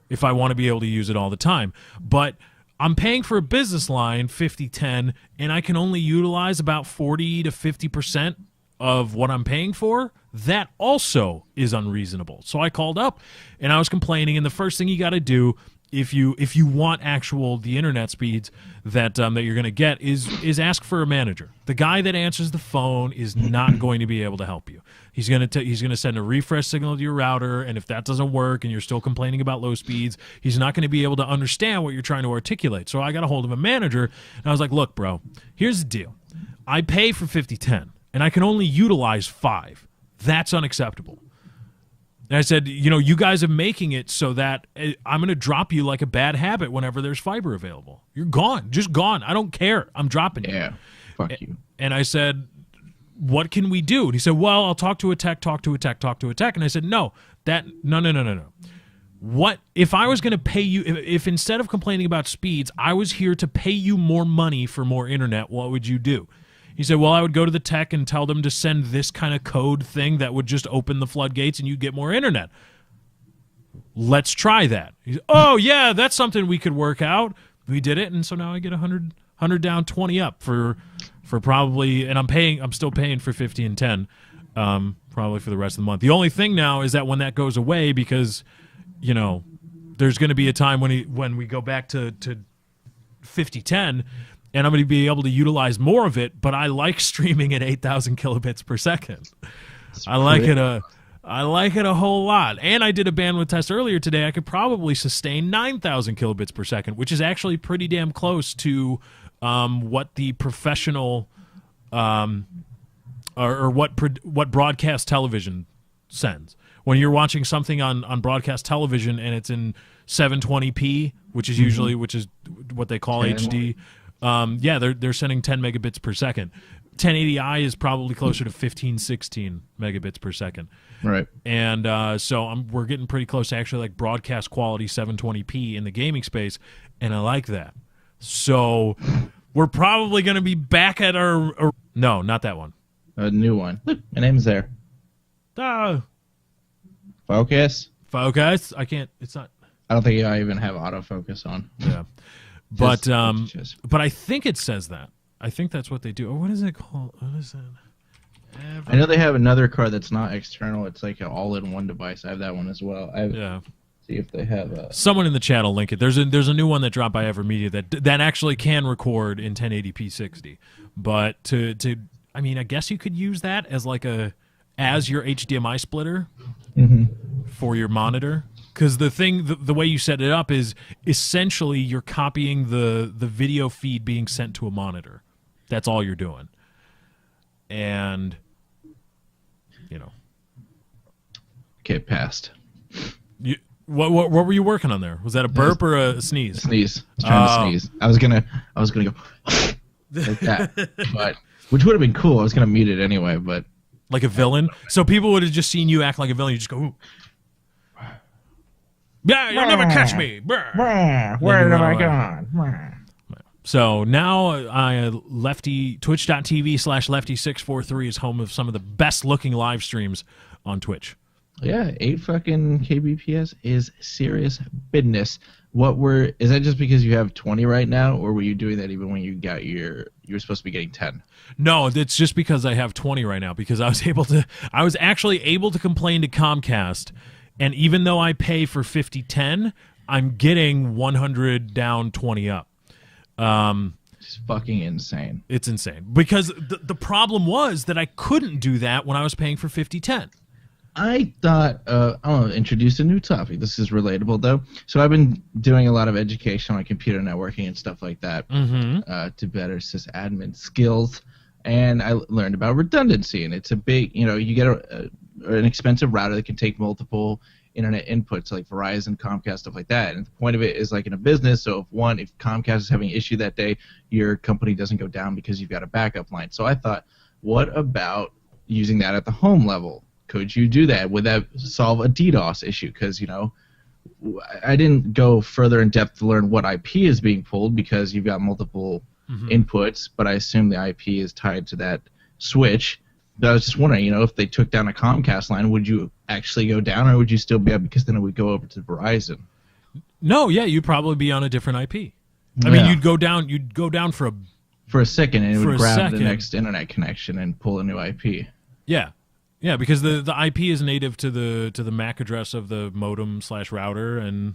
if I want to be able to use it all the time. But I'm paying for a business line 5010, and I can only utilize about 40 to 50% of what I'm paying for. That also is unreasonable. So I called up and I was complaining, and the first thing you got to do if you want the internet speeds that you're going to get is ask for a manager. The guy that answers the phone is not going to be able to help you. He's going to send a refresh signal to your router, and if that doesn't work and you're still complaining about low speeds, he's not going to be able to understand what you're trying to articulate. So I got a hold of a manager, and I was like, look, bro, here's the deal. I pay for 5010, and I can only utilize 5. That's unacceptable. And I said, you guys are making it so that I'm going to drop you like a bad habit whenever there's fiber available. You're gone. Just gone. I don't care. I'm dropping you. Yeah. Fuck you. And I said, what can we do? And he said, well, I'll talk to a tech. And I said, no. What if I was going to pay you, if instead of complaining about speeds, I was here to pay you more money for more internet, what would you do? He said, well, I would go to the tech and tell them to send this kind of code thing that would just open the floodgates and you get more internet. Let's try that. He said, oh, yeah, that's something we could work out. We did it, and so now I get 100 down, 20 up for probably, and I'm still paying for 50 and 10 probably for the rest of the month. The only thing now is that when that goes away, because, there's going to be a time when we go back to 5010, and I'm going to be able to utilize more of it, but I like streaming at 8,000 kilobits per second. I like it a whole lot. And I did a bandwidth test earlier today. I could probably sustain 9,000 kilobits per second, which is actually pretty damn close to what the professional or what broadcast television sends. When you're watching something on broadcast television and it's in 720p, which is usually which is what they call HD. Yeah, they're sending 10 megabits per second. 1080i is probably closer to 15, 16 megabits per second. Right. And so we're getting pretty close to actually like broadcast quality 720p in the gaming space, and I like that. So we're probably going to be back at our no, not that one. A new one. Look, my name's there. Focus. I can't. It's not. I don't think I even have autofocus on. Yeah. But I think it says that. I think that's what they do. Oh, what is it called? What is it? I know they have another card that's not external. It's like an all-in-one device. I have that one as well. Yeah. See if they have. Someone in the chat will link it. There's a new one that dropped by Evermedia that actually can record in 1080p 60. But I mean, I guess you could use that as like as your HDMI splitter for your monitor. Because the way you set it up is essentially you're copying the video feed being sent to a monitor. That's all you're doing. And, you know. Okay, passed. What were you working on there? Was that a burp or a sneeze? Sneeze. I was trying to sneeze. I was gonna go like that, but which would have been cool. I was gonna mute it anyway, but like a villain. So people would have just seen you act like a villain. You just go, ooh. Yeah, you'll never catch me. Where have I gone? So now Twitch.tv/lefty643 is home of some of the best looking live streams on Twitch. Yeah, 8 fucking kbps is serious business. Is that just because you have 20 right now, or were you doing that even when you were supposed to be getting 10? No, it's just because I have 20 right now, because I was actually able to complain to Comcast, and even though I pay for 50/10, I'm getting 100 down, 20 up. It's fucking insane. It's insane, because the problem was that I couldn't do that when I was paying for 50/10. I thought I'll introduce a new topic. This is relatable, though. So I've been doing a lot of education on computer networking and stuff like that to better sysadmin skills. And I learned about redundancy. And it's a big, you get an expensive router that can take multiple internet inputs like Verizon, Comcast, stuff like that. And the point of it is like in a business. So if Comcast is having an issue that day, your company doesn't go down because you've got a backup line. So I thought, what about using that at the home level? Could you do that? Would that solve a DDoS issue? Because, I didn't go further in depth to learn what IP is being pulled because you've got multiple inputs, but I assume the IP is tied to that switch. But I was just wondering, if they took down a Comcast line, would you actually go down, or would you still be up? Because then it would go over to Verizon. No, yeah, you'd probably be on a different IP. I mean, you'd go down for a second, and it would grab the next internet connection and pull a new IP. Yeah. Yeah, because the IP is native to the MAC address of the modem/router, and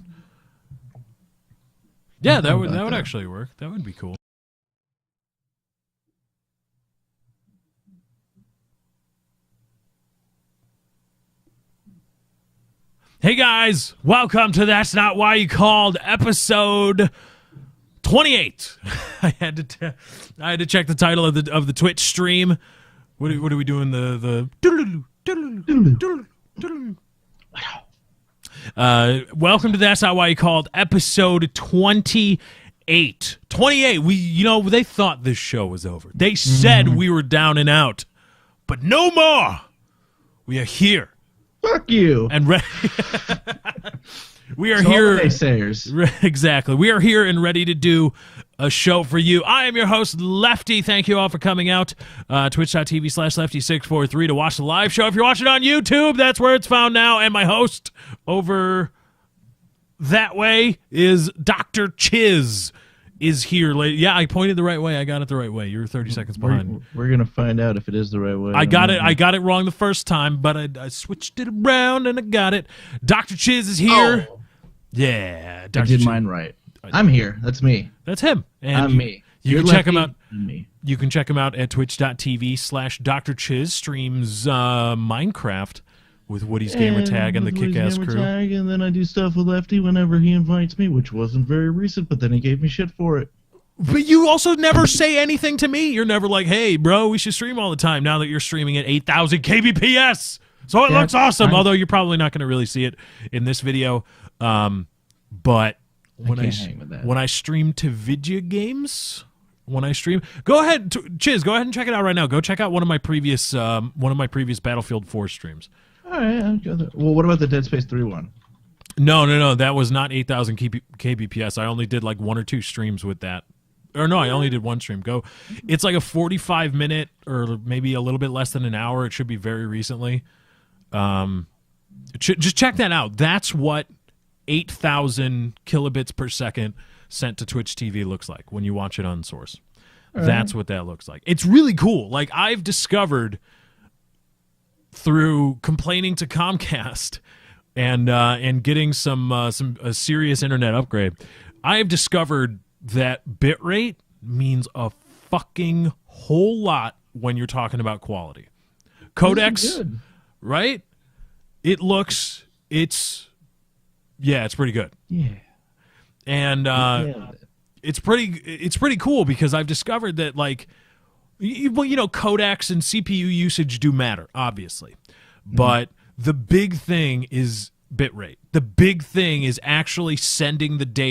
yeah, that would actually work. That would be cool. Hey guys, welcome to That's Not Why You Called episode 28. I had to check the title of the Twitch stream. What are we doing? Welcome to That's Not Why You Called episode 28. 28. They thought this show was over. They said we were down and out, but no more. We are here. Fuck you. And we are so here. Naysayers. Exactly. We are here and ready to do a show for you. I am your host, Lefty. Thank you all for coming out. Twitch.tv/Lefty643 to watch the live show. If you're watching on YouTube, that's where it's found now. And my host over that way is Dr. Chiz is here. Yeah, I pointed the right way. I got it the right way. You're 30 seconds behind. We're going to find out if it is the right way. I got it wrong the first time, but I switched it around and I got it. Dr. Chiz is here. Oh. Yeah. I did mine right. I'm here. That's me. That's him. And I'm me. You You're can check him lucky out. than me. You can check him out at twitch.tv/Dr. Chiz. Streams Minecraft with Woody's Gamertag and the with Woody's Kick-Ass crew. Gamertag, and then I do stuff with Lefty whenever he invites me, which wasn't very recent, but then he gave me shit for it. But you also never say anything to me. You're never like, hey, bro, we should stream all the time now that you're streaming at 8,000 kbps. So it looks awesome, although you're probably not going to really see it in this video. But when I stream to video games, go ahead, Chiz, go ahead and check it out right now. Go check out one of my previous Battlefield 4 streams. All right. Well, what about the Dead Space 3 one? No. That was not 8,000 kbps. I only did like 1 or 2 streams with that. Or no, I only did 1 stream. It's like a 45-minute or maybe a little bit less than an hour. It should be very recently. Just check that out. That's what 8,000 kilobits per second sent to Twitch TV looks like when you watch it on Source. Right. That's what that looks like. It's really cool. Like, I've discovered through complaining to Comcast and getting a serious internet upgrade, I have discovered that bitrate means a fucking whole lot when you're talking about quality. Codecs, right? It's pretty good. Yeah. And it's pretty cool because I've discovered that, like, codecs and CPU usage do matter, obviously. But the big thing is bitrate. The big thing is actually sending the data